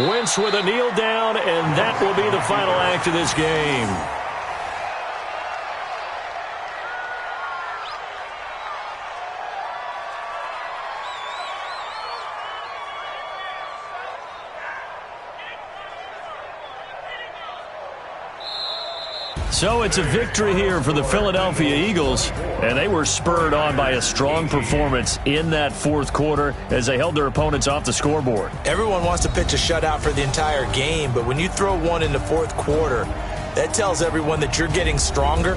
go. Wentz with a kneel down, and that will be the final act of this game. So it's a victory here for the Philadelphia Eagles, and they were spurred on by a strong performance in that fourth quarter as they held their opponents off the scoreboard. Everyone wants to pitch a shutout for the entire game, but when you throw one in the fourth quarter, that tells everyone that you're getting stronger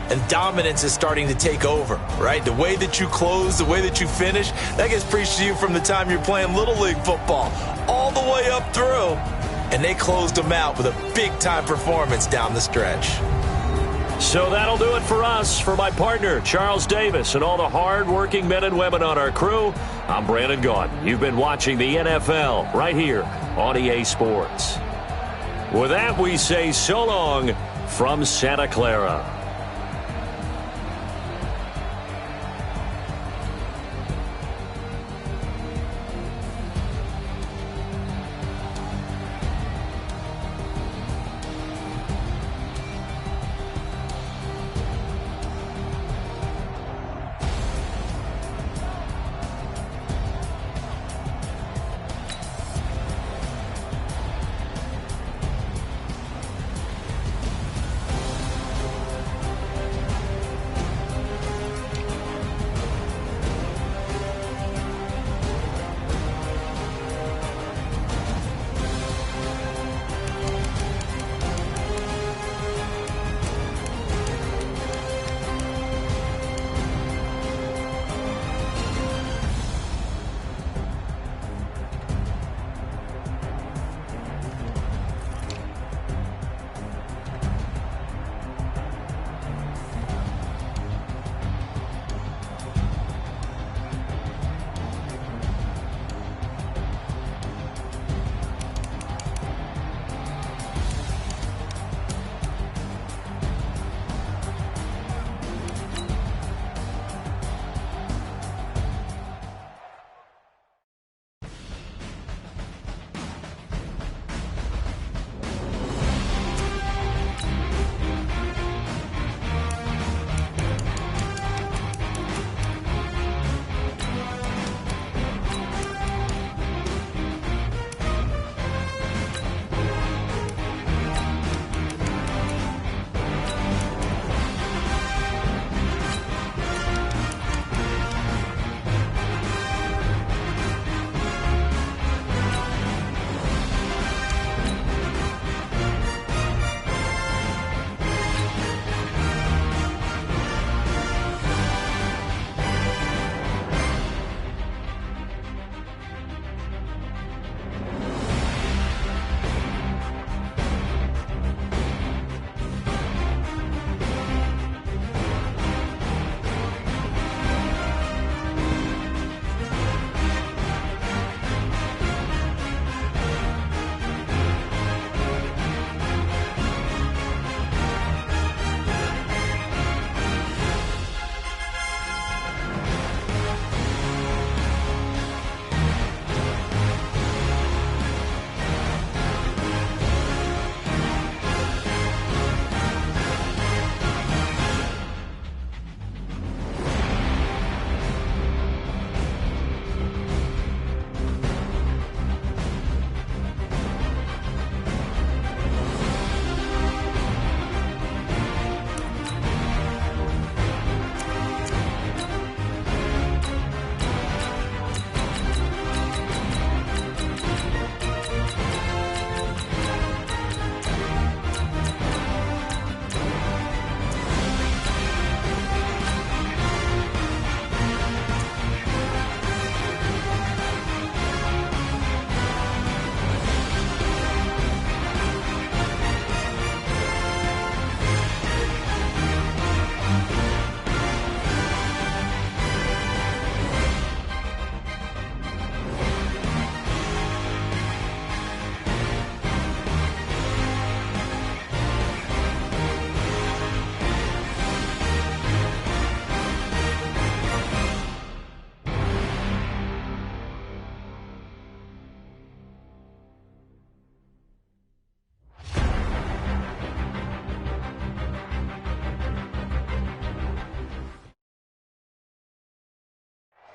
and dominance is starting to take over, right? The way that you close, the way that you finish, that gets preached to you from the time you're playing Little League football all the way up through, and they closed them out with a big-time performance down the stretch. So that'll do it for us. For my partner, Charles Davis, and all the hard-working men and women on our crew, I'm Brandon Gaudin. You've been watching the NFL right here on EA Sports. With that, we say so long from Santa Clara.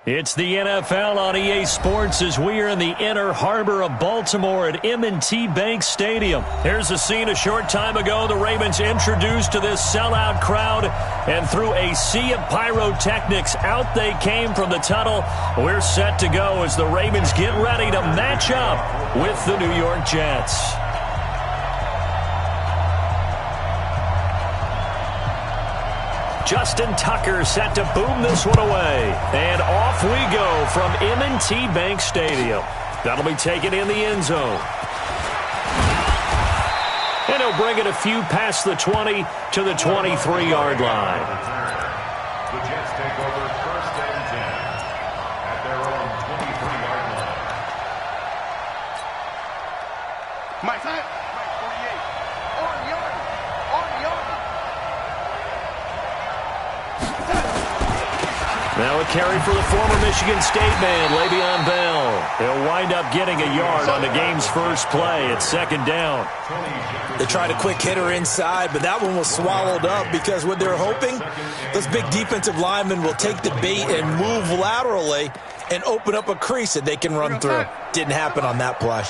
It's the NFL on EA Sports as we are in the inner harbor of Baltimore at M&T Bank Stadium. Here's a scene a short time ago. The Ravens introduced to this sellout crowd, and through a sea of pyrotechnics, out they came from the tunnel. We're set to go as the Ravens get ready to match up with the New York Jets. Justin Tucker set to boom this one away. And off we go from M&T Bank Stadium. That'll be taken in the end zone. And he'll bring it a few past the 20 to the 23-yard line. The Jets take over first and 10 at their own 23-yard line. My side. 48. On the yard. On the yard. Now a carry for the former Michigan State man, Le'Veon Bell. He'll wind up getting a yard on the game's first play. It's second down. They tried a quick hitter inside, but that one was swallowed up because what they're hoping, those big defensive linemen will take the bait and move laterally and open up a crease that they can run through. Didn't happen on that play.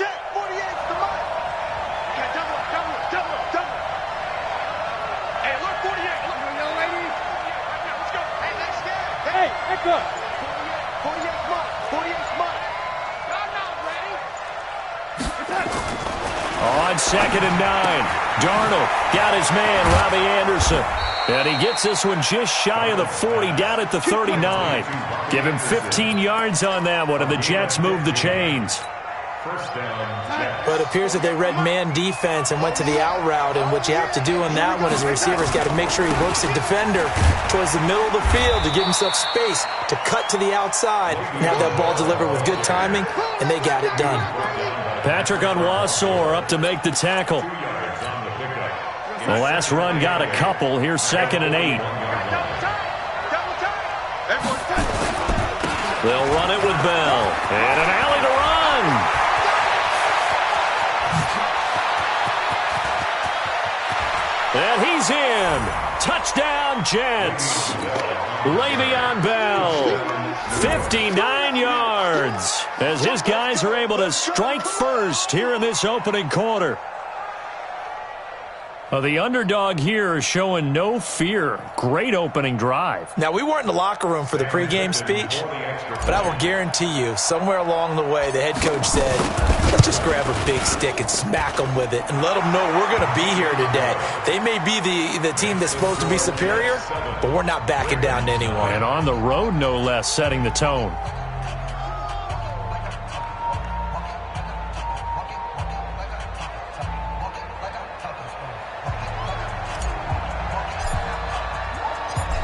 On 2nd and 9, Darnold got his man, Robbie Anderson. And he gets this one just shy of the 40, down at the 39. Give him 15 yards on that one, and the Jets move the chains. First down, But it appears that they read man defense and went to the out route, and what you have to do on that one is the receiver's got to make sure he works the defender towards the middle of the field to give himself space to cut to the outside and have that ball delivered with good timing, and they got it done. Patrick Onwuasor up to make the tackle. The last run got a couple. Here's 2nd and 8. They'll run it with Bell. And an alley to run. And he's in. Touchdown, Jets. Le'Veon Bell, 59 yards, as his guys are able to strike first here in this opening quarter. The underdog here is showing no fear. Great opening drive. Now, we weren't in the locker room for the pregame speech, but I will guarantee you, somewhere along the way, the head coach said, let's just grab a big stick and smack them with it and let them know we're going to be here today. They may be the team that's supposed to be superior, but we're not backing down to anyone. And on the road, no less, setting the tone.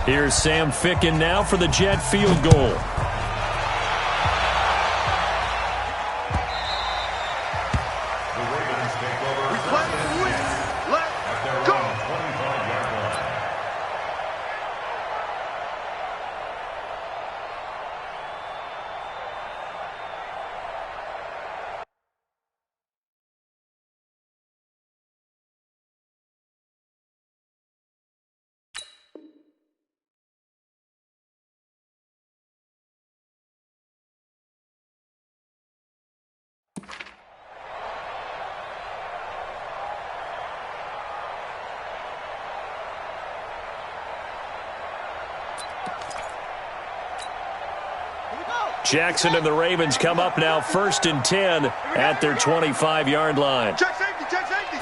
Here's Sam Ficken now for the Jet field goal. Jackson and the Ravens come up now 1st and 10 at their 25-yard line. Check safety, check safety.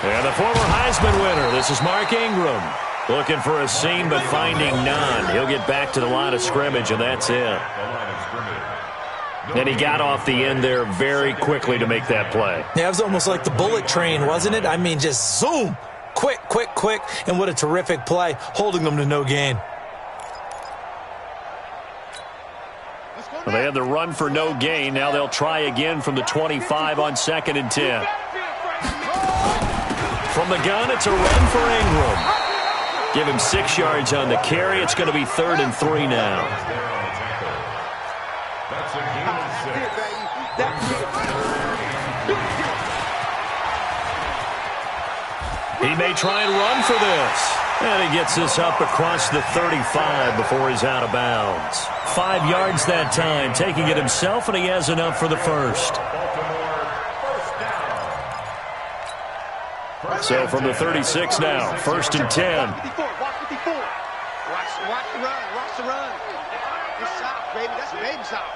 And the former Heisman winner, this is Mark Ingram. Looking for a seam, but finding none. He'll get back to the line of scrimmage, and that's it. And he got off the end there very quickly to make that play. Yeah, it was almost like the bullet train, wasn't it? I mean, just zoom. Quick, quick, quick. And what a terrific play, holding them to no gain. Well, they had the run for no gain. Now they'll try again from the 25 on 2nd and 10. From the gun, it's a run for Ingram. Give him 6 yards on the carry. It's going to be 3rd and 3 now. That's a gain of 6. He may try and run for this. And he gets this up across the 35 before he's out of bounds. 5 yards that time, taking it himself, and he has enough for the first. So from the 36 now, 1st and 10. Watch the run. Watch the run. Good shot, baby. That's a baby shot.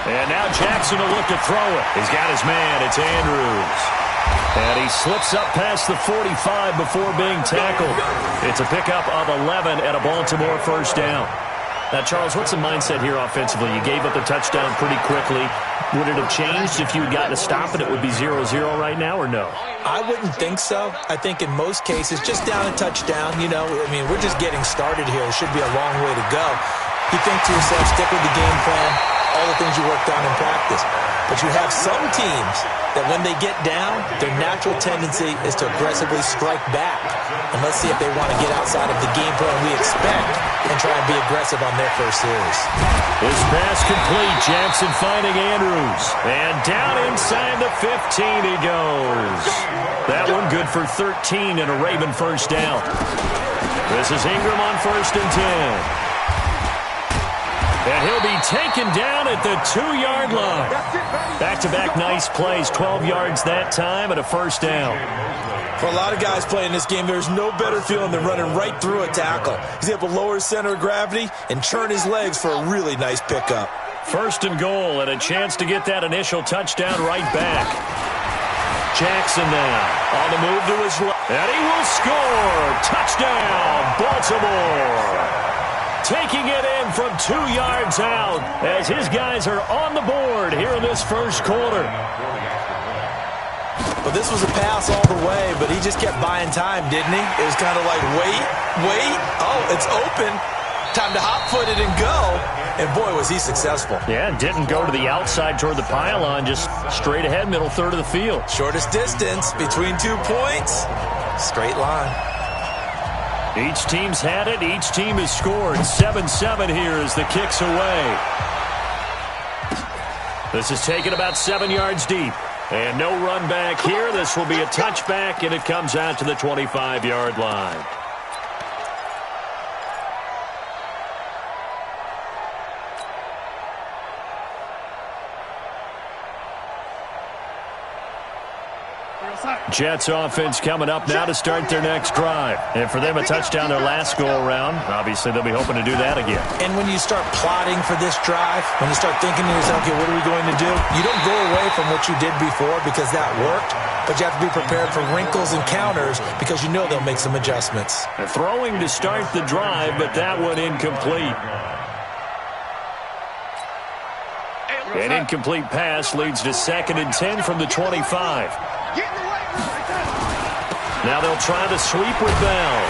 And now Jackson will look to throw it. He's got his man. It's Andrews. And he slips up past the 45 before being tackled. It's a pickup of 11 and a Baltimore first down. Now, Charles, what's the mindset here offensively? You gave up the touchdown pretty quickly. Would it have changed if you had gotten a stop and it would be 0-0 right now, or no? I wouldn't think so. I think in most cases, just down a touchdown, you know, I mean, we're just getting started here. It should be a long way to go. You think to yourself, stick with the game plan, all the things you worked on in practice. But you have some teams that when they get down, their natural tendency is to aggressively strike back. And let's see if they want to get outside of the game plan we expect and try and be aggressive on their first series. This pass complete. Jackson finding Andrews. And down inside the 15 he goes. That one good for 13 and a Raven first down. This is Ingram on 1st and 10. And he'll be taken down at the 2-yard line. Back-to-back nice plays, 12 yards that time and a first down. For a lot of guys playing this game, there's no better feeling than running right through a tackle. He's able to lower his center of gravity and churn his legs for a really nice pickup. 1st and goal and a chance to get that initial touchdown right back. Jackson now on the move to his left. And he will score. Touchdown, Baltimore. Taking it in from 2 yards out as his guys are on the board here in this first quarter. Well, this was a pass all the way, but he just kept buying time, didn't he? It was kind of like, wait. Oh, it's open. Time to hot-foot it and go. And, boy, was he successful. Yeah, didn't go to the outside toward the pylon, just straight ahead, middle third of the field. Shortest distance between 2 points. Straight line. Each team's had it. Each team has scored. 7-7 here as the kick's away. This is taken about 7 yards deep. And no run back here. This will be a touchback, and it comes out to the 25-yard line. Jets offense coming up now to start their next drive. And for them, a touchdown their last go-around. Obviously, they'll be hoping to do that again. And when you start plotting for this drive, when you start thinking to yourself, okay, what are we going to do? You don't go away from what you did before because that worked, but you have to be prepared for wrinkles and counters because you know they'll make some adjustments. They're throwing to start the drive, but that one incomplete. An incomplete pass leads to 2nd and 10 from the 25. Now they'll try the sweep with Bell.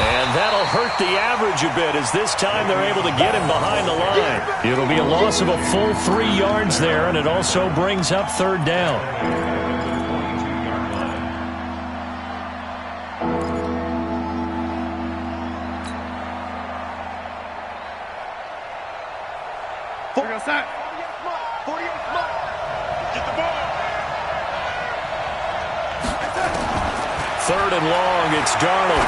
And that'll hurt the average a bit as this time they're able to get him behind the line. It'll be a loss of a full 3 yards there, and it also brings up 3rd down. Third and long, it's Darnold.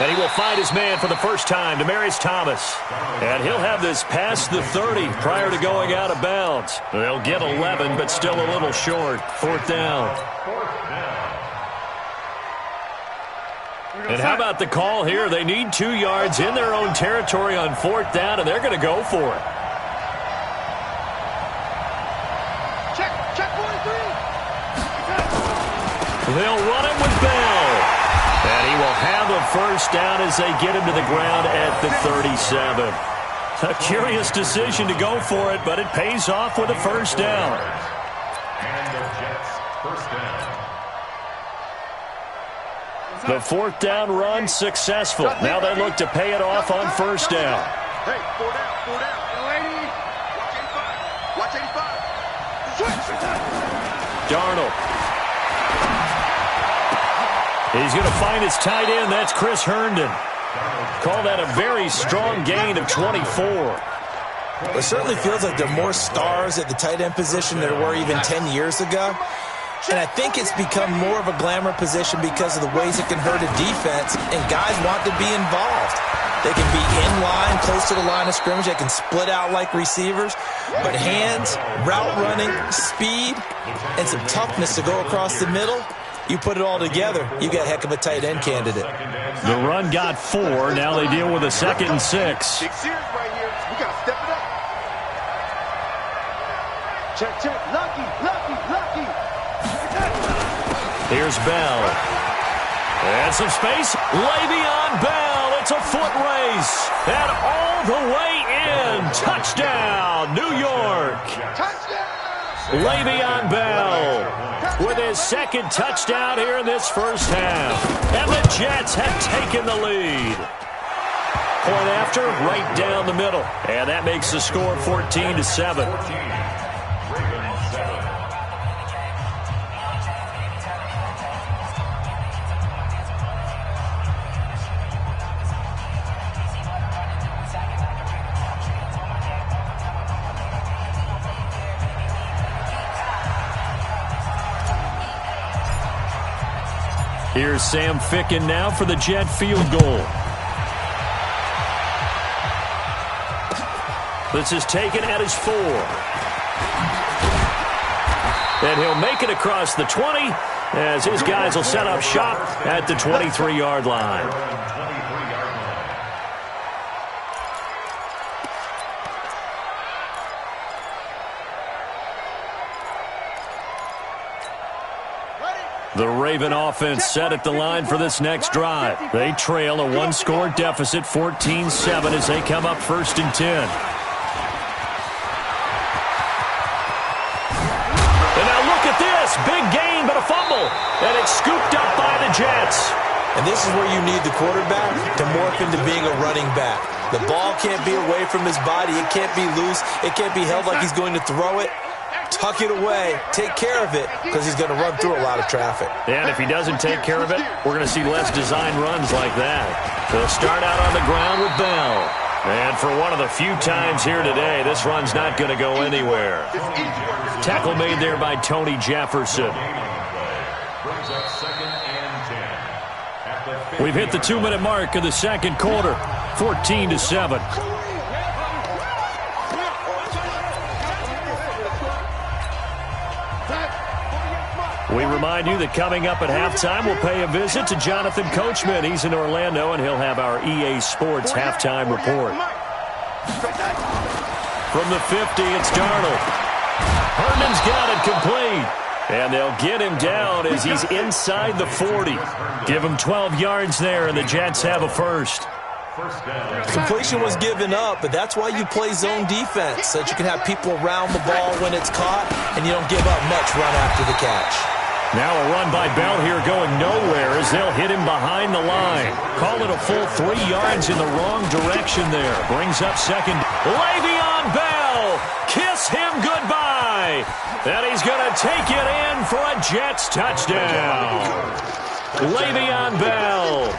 And he will find his man for the first time, Demaryius Thomas. And he'll have this past the 30 prior to going out of bounds. They'll get 11, but still a little short. 4th down. And how about the call here? They need 2 yards in their own territory on 4th down, and they're going to go for it. They'll run it with Bell. And he will have a first down as they get him to the ground at the 37. A curious decision to go for it, but it pays off with a first down. And the Jets first down. The 4th down run successful. Now they look to pay it off on first down. Hey, 4 down, 4 down. Watch 85. Watch 85. Darnold. He's going to find his tight end. That's Chris Herndon. Call that a very strong gain of 24. It certainly feels like there are more stars at the tight end position than there were even 10 years ago. And I think it's become more of a glamour position because of the ways it can hurt a defense, and guys want to be involved. They can be in line, close to the line of scrimmage. They can split out like receivers. But hands, route running, speed, and some toughness to go across the middle, you put it all together, you got a heck of a tight end candidate. The run got 4. Now they deal with a 2nd and 6. 6 years right here. We got to step it up. Check, check. Lucky, lucky, lucky. Here's Bell. And some space. Le'Veon Bell. It's a foot race. And all the way in. Touchdown, New York. Touchdown. Le'Veon Bell with his 2nd touchdown here in this first half. And the Jets have taken the lead. Point after, right down the middle. And that makes the score 14-7. Here's Sam Ficken now for the Jet field goal. This is taken at his 4. And he'll make it across the 20 as his guys will set up shop at the 23-yard line. The Raven offense set at the line for this next drive. They trail a 1-score deficit, 14-7, as they come up 1st and 10. And now look at this. Big gain, but a fumble. And it's scooped up by the Jets. And this is where you need the quarterback to morph into being a running back. The ball can't be away from his body. It can't be loose. It can't be held like he's going to throw it. Tuck it away, take care of it, because he's going to run through a lot of traffic. And if he doesn't take care of it, we're going to see less design runs like that. They'll start out on the ground with Bell. And for one of the few times here today, this run's not going to go anywhere. Tackle made there by Tony Jefferson. We've hit the 2-minute mark of the 2nd quarter, 14-7. We remind you that coming up at halftime, we'll pay a visit to Jonathan Coachman. He's in Orlando, and he'll have our EA Sports halftime report. From the 50, it's Darnold. Herndon's got it complete. And they'll get him down as he's inside the 40. Give him 12 yards there, and the Jets have a first. Completion was given up, but that's why you play zone defense, so that you can have people around the ball when it's caught, and you don't give up much run after the catch. Now a run by Bell here going nowhere as they'll hit him behind the line. Call it a full 3 yards in the wrong direction there. Brings up 2nd. Le'Veon Bell, kiss him goodbye. And he's going to take it in for a Jets touchdown. Le'Veon Bell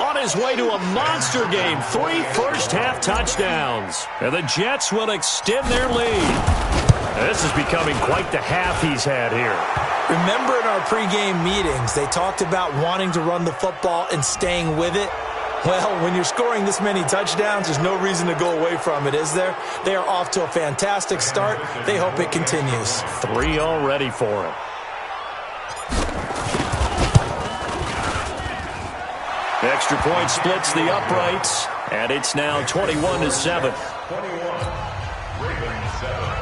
on his way to a monster game. 3 first-half touchdowns. And the Jets will extend their lead. This is becoming quite the half he's had here. Remember in our pregame meetings, they talked about wanting to run the football and staying with it? Well, when you're scoring this many touchdowns, there's no reason to go away from it, is there? They are off to a fantastic start. They hope it continues. 3 already for him. Extra point splits the uprights, and it's now 21-7. 21, Ravens 7.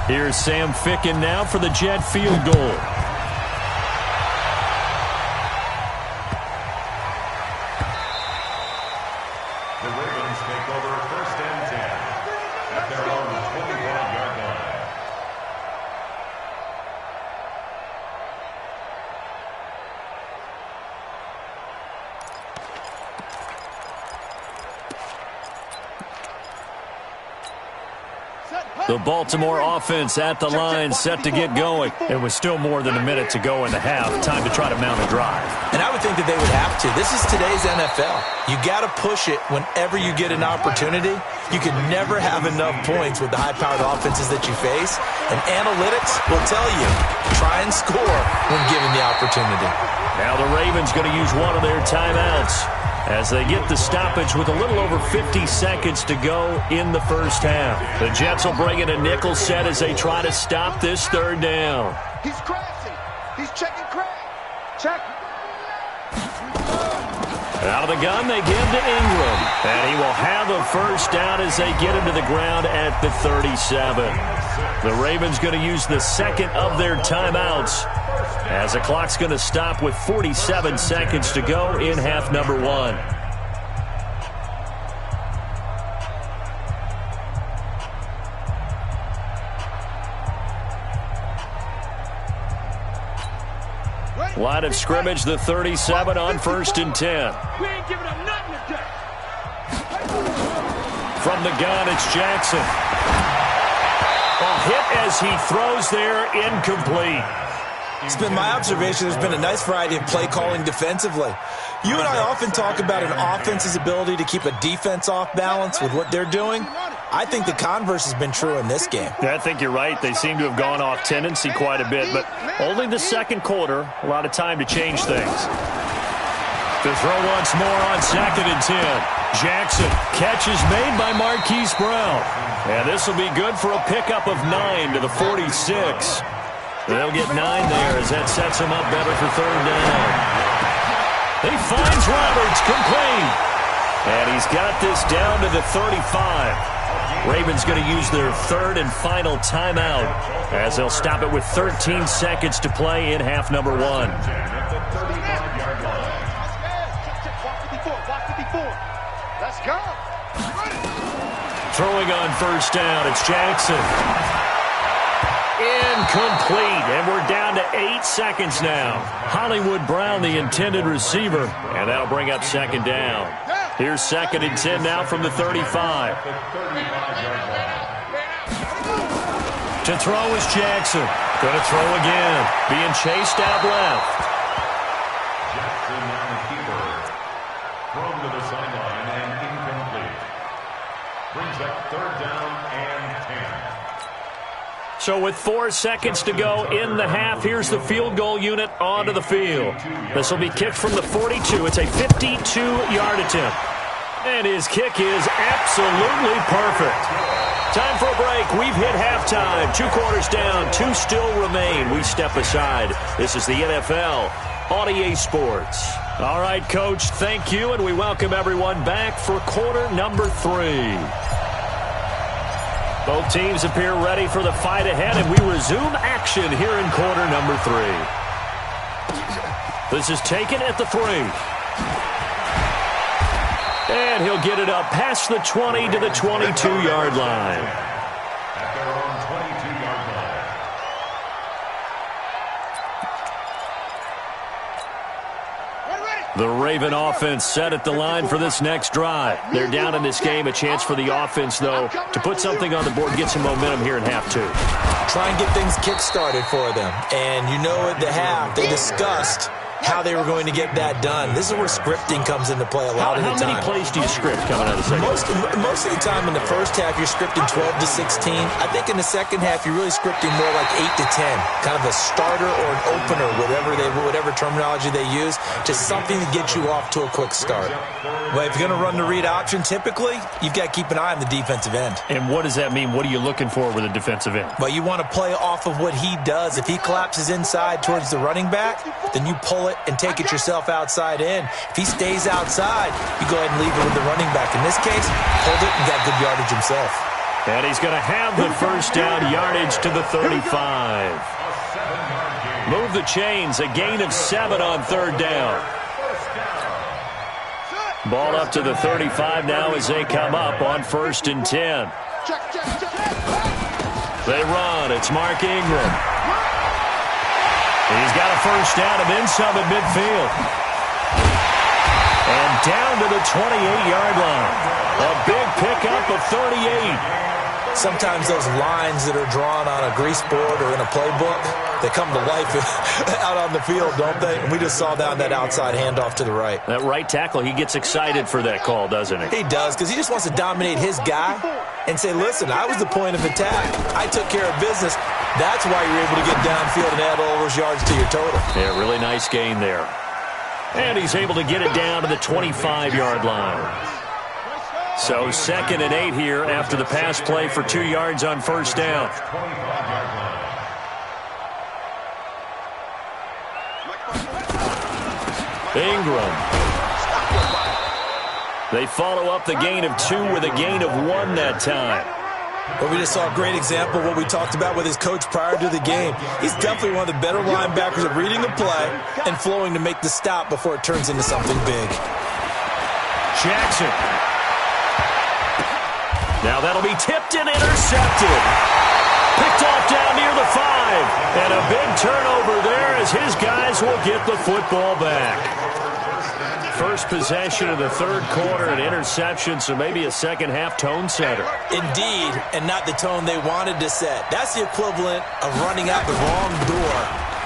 Here's Sam Ficken now for the Jet field goal. The Ravens take over 1st and 10 at their own 21-yard line. Set, The Baltimore offense at the line, set to get going. And with still more than a minute to go in the half, time to try to mount a drive. And I would think that they would have to. This is today's NFL. You got to push it whenever you get an opportunity. You can never have enough points with the high-powered offenses that you face. And analytics will tell you, try and score when given the opportunity. Now the Ravens going to use one of their timeouts as they get the stoppage with a little over 50 seconds to go in the first half. The Jets will bring in a nickel set as they try to stop this third down. He's crashing. He's checking crash. Check. Out of the gun, they give to Ingram. And he will have a first down as they get him to the ground at the 37. The Ravens going to use the second of their timeouts as the clock's going to stop with 47 seconds to go in half number one. Line of scrimmage, the 37 on 1st and 10. We ain't giving up nothing today. From the gun, it's Jackson. A hit as he throws there, incomplete. It's been my observation there's been a nice variety of play calling defensively. You and I often talk about an offense's ability to keep a defense off balance with what they're doing. I think the converse has been true in this game. I think you're right. They seem to have gone off tendency quite a bit, but only the second quarter, a lot of time to change things. To throw once more on 2nd and 10. Jackson, catch is made by Marquise Brown. And this will be good for a pickup of 9 to the 46. They'll get 9 there as that sets him up better for third down. He finds Roberts, complete. And he's got this down to the 35. Ravens going to use their third and final timeout as they'll stop it with 13 seconds to play in half number one. Let's go. Throwing on first down, it's Jackson. Incomplete, and we're down to 8 seconds now. Hollywood Brown, the intended receiver, and that'll bring up second down. Here's 2nd and 10 now from the 35. To throw is Jackson. Going to throw again. Being chased out left. Jackson on the keeper. Thrown to the sideline and incomplete. Brings up third down and 10. So with 4 seconds to go in the half, here's the field goal unit onto the field. This will be kicked from the 42. It's a 52-yard attempt. And his kick is absolutely perfect. Time for a break. We've hit halftime. 2 quarters down. 2 still remain. We step aside. This is the NFL on EA Sports. All right, Coach, thank you, and we welcome everyone back for quarter number 3. Both teams appear ready for the fight ahead, and we resume action here in quarter number 3. This is taken at the 3. And he'll get it up past the 20 to the 22-yard line. At their own 22-yard line. The Raven offense set at the line for this next drive. They're down in this game. A chance for the offense, though, to put something on the board, get some momentum here in half 2. Try and get things kick-started for them. And you know at the half, they discussed how they were going to get that done. This is where scripting comes into play a lot of the time. How many plays do you script coming out of the second half? Most of the time in the first half, you're scripting 12 to 16. I think in the second half, you're really scripting more like 8 to 10. Kind of a starter or an opener, whatever terminology they use. Just something to get you off to a quick start. Well, if you're going to run the read option, typically, you've got to keep an eye on the defensive end. And what does that mean? What are you looking for with a defensive end? Well, you want to play off of what he does. If he collapses inside towards the running back, then you pull it and take it yourself outside in. If he stays outside, you go ahead and leave it with the running back. In this case, hold it and got good yardage himself. And he's going to have the first down yardage to the 35. Move the chains, a gain of 7 on third down. Ball up to the 35 now as they come up on 1st and 10. They run. It's Mark Ingram. He's got a first down and then some at midfield. And down to the 28-yard line. A big pickup of 38. Sometimes those lines that are drawn on a grease board or in a playbook, they come to life out on the field, don't they? And we just saw that on that outside handoff to the right. That right tackle, he gets excited for that call, doesn't he? He does, because he just wants to dominate his guy and say, listen, I was the point of attack. I took care of business. That's why you're able to get downfield and add all those yards to your total. Yeah, really nice gain there. And he's able to get it down to the 25-yard line. So 2nd and 8 here after the pass play for 2 yards on first down. Ingram. They follow up the gain of 2 with a gain of 1 that time. Well, we just saw a great example of what we talked about with his coach prior to the game. He's definitely one of the better linebackers at reading the play and flowing to make the stop before it turns into something big. Jackson. Now that'll be tipped and intercepted. Picked off down near the 5. And a big turnover there as his guys will get the football back. First possession of the third quarter, an interception, so maybe a second-half tone setter. Indeed, and not the tone they wanted to set. That's the equivalent of running out the wrong door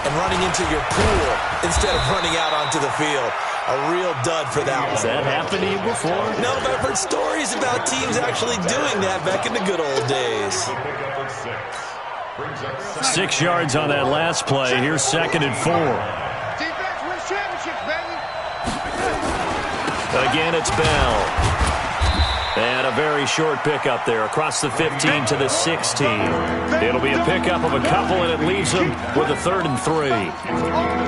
and running into your pool instead of running out onto the field. A real dud for that one. Has that happened to you before? No, but I've heard stories about teams actually doing that back in the good old days. 6 yards on that last play. Here's 2nd and 4. Defense wins championships, baby. Again, it's Bell. And a very short pickup there across the 15 to the 16. It'll be a pickup of a couple, and it leaves them with a 3rd and 3.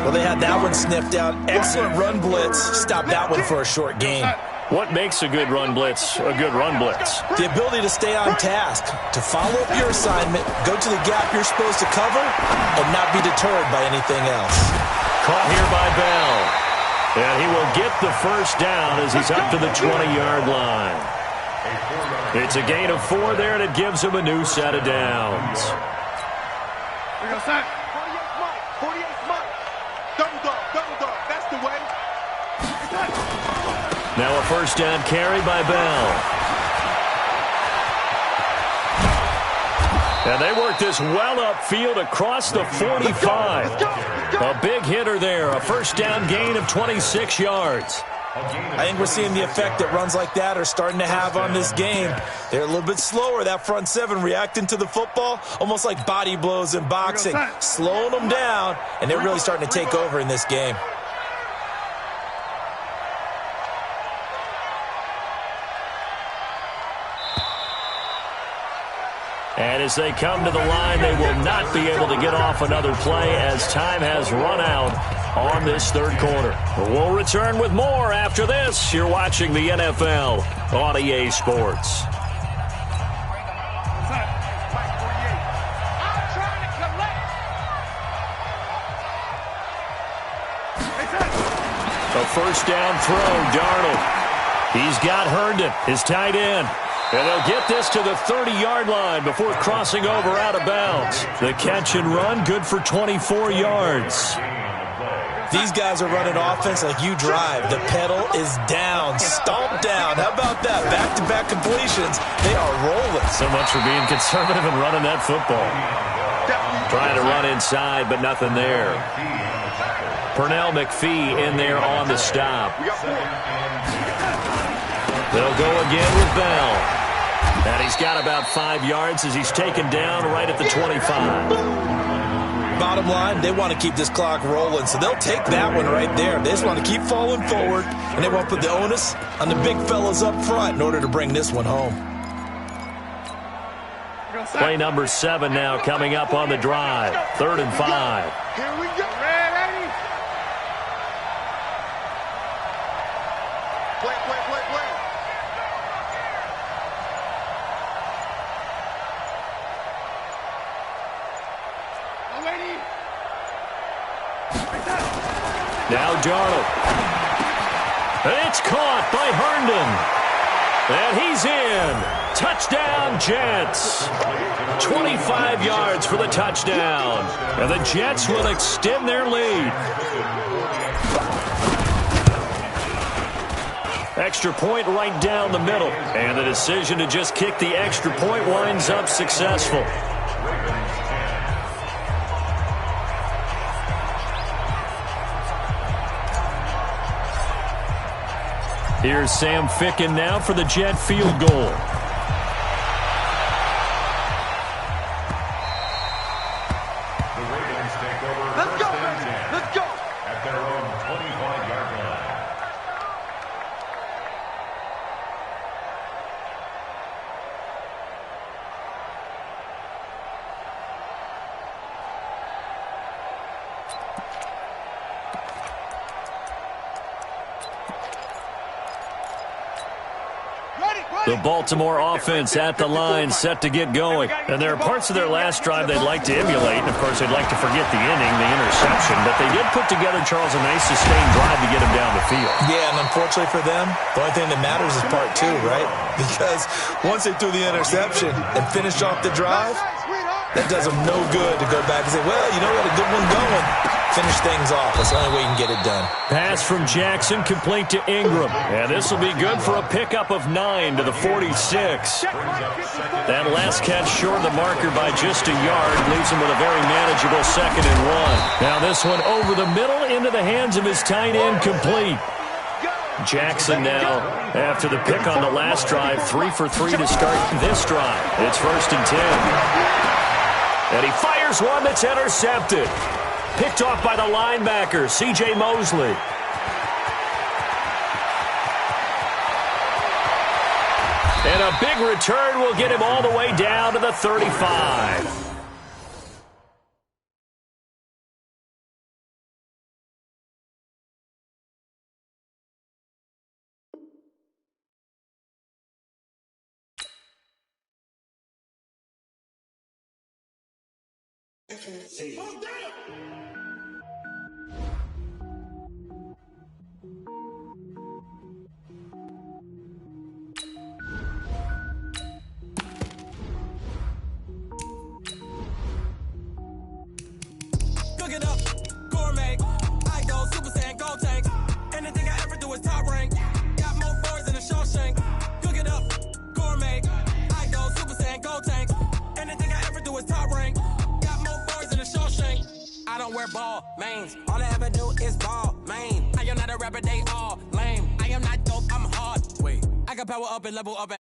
Well, they had that one sniffed out. Excellent run blitz. Stop that one for a short gain. What makes a good run blitz a good run blitz? The ability to stay on task, to follow up your assignment, go to the gap you're supposed to cover, and not be deterred by anything else. Caught here by Bell. And he will get the first down as he's up to the 20-yard line. It's a gain of 4 there, and it gives him a new set of downs. We go, son. 48 Mike. Double dog. That's the way. Now a first down carry by Bell. And they work this well upfield across the 45. A big hitter there. A first down gain of 26 yards. I think we're seeing the effect that runs like that are starting to have on this game. They're a little bit slower, that front 7, reacting to the football, almost like body blows in boxing, slowing them down, and they're really starting to take over in this game. And as they come to the line, they will not be able to get off another play as time has run out on this third quarter. We'll return with more after this. You're watching the NFL on EA Sports. A first down throw, Darnold. He's got Herndon, his tight end. And they'll get this to the 30-yard line before crossing over out of bounds. The catch and run, good for 24 yards. These guys are running offense like you drive. The pedal is down, stomped down. How about that? Back-to-back completions. They are rolling. So much for being conservative and running that football. Trying to run inside, but nothing there. Pernell McPhee in there on the stop. They'll go again with Bell. And he's got about 5 yards as he's taken down right at the 25. Bottom line, they want to keep this clock rolling, so they'll take that one right there. They just want to keep falling forward, and they want to put the onus on the big fellas up front in order to bring this one home. Play number 7 now coming up on the drive. 3rd and 5. Here we go. Ready? Play. Now Darnold. And it's caught by Herndon. And he's in. Touchdown, Jets. 25 yards for the touchdown. And the Jets will extend their lead. Extra point right down the middle. And the decision to just kick the extra point winds up successful. Here's Sam Ficken now for the Jet field goal. The Ravens take over first and 10. Let's go. At their own 25-yard line. The Baltimore offense at the line, set to get going. And there are parts of their last drive they'd like to emulate. And, of course, they'd like to forget the inning, the interception. But they did put together, Charles, a nice sustained drive to get him down the field. Yeah, and unfortunately for them, the only thing that matters is part two, right? Because once they threw the interception and finished off the drive, that does them no good to go back and say, well, you know, we had a good one going. Finish things off. That's the only way you can get it done. Pass from Jackson, complete to Ingram. And this will be good for a pickup of 9 to the 46. That last catch short of the marker by just a yard leaves him with a very manageable 2nd and 1. Now this one over the middle into the hands of his tight end, complete. Jackson now, after the pick on the last drive, 3 for 3 to start this drive. It's 1st and 10. And he fires one that's intercepted. Picked off by the linebacker, C.J. Mosley. And a big return will get him all the way down to the 35. Cook it up, gourmet. I go Super Saiyan, gold tank. Anything I ever do is top rank. Got more boys than a Shawshank. Cook it up, gourmet. I go Super Saiyan, gold tank. Anything I ever do is top rank. Got more boys than a Shawshank. I don't wear ball mains. All I ever do is ball main. I am not a rapper, they all lame. I am not dope, I'm hard. Wait, I got power up and level up.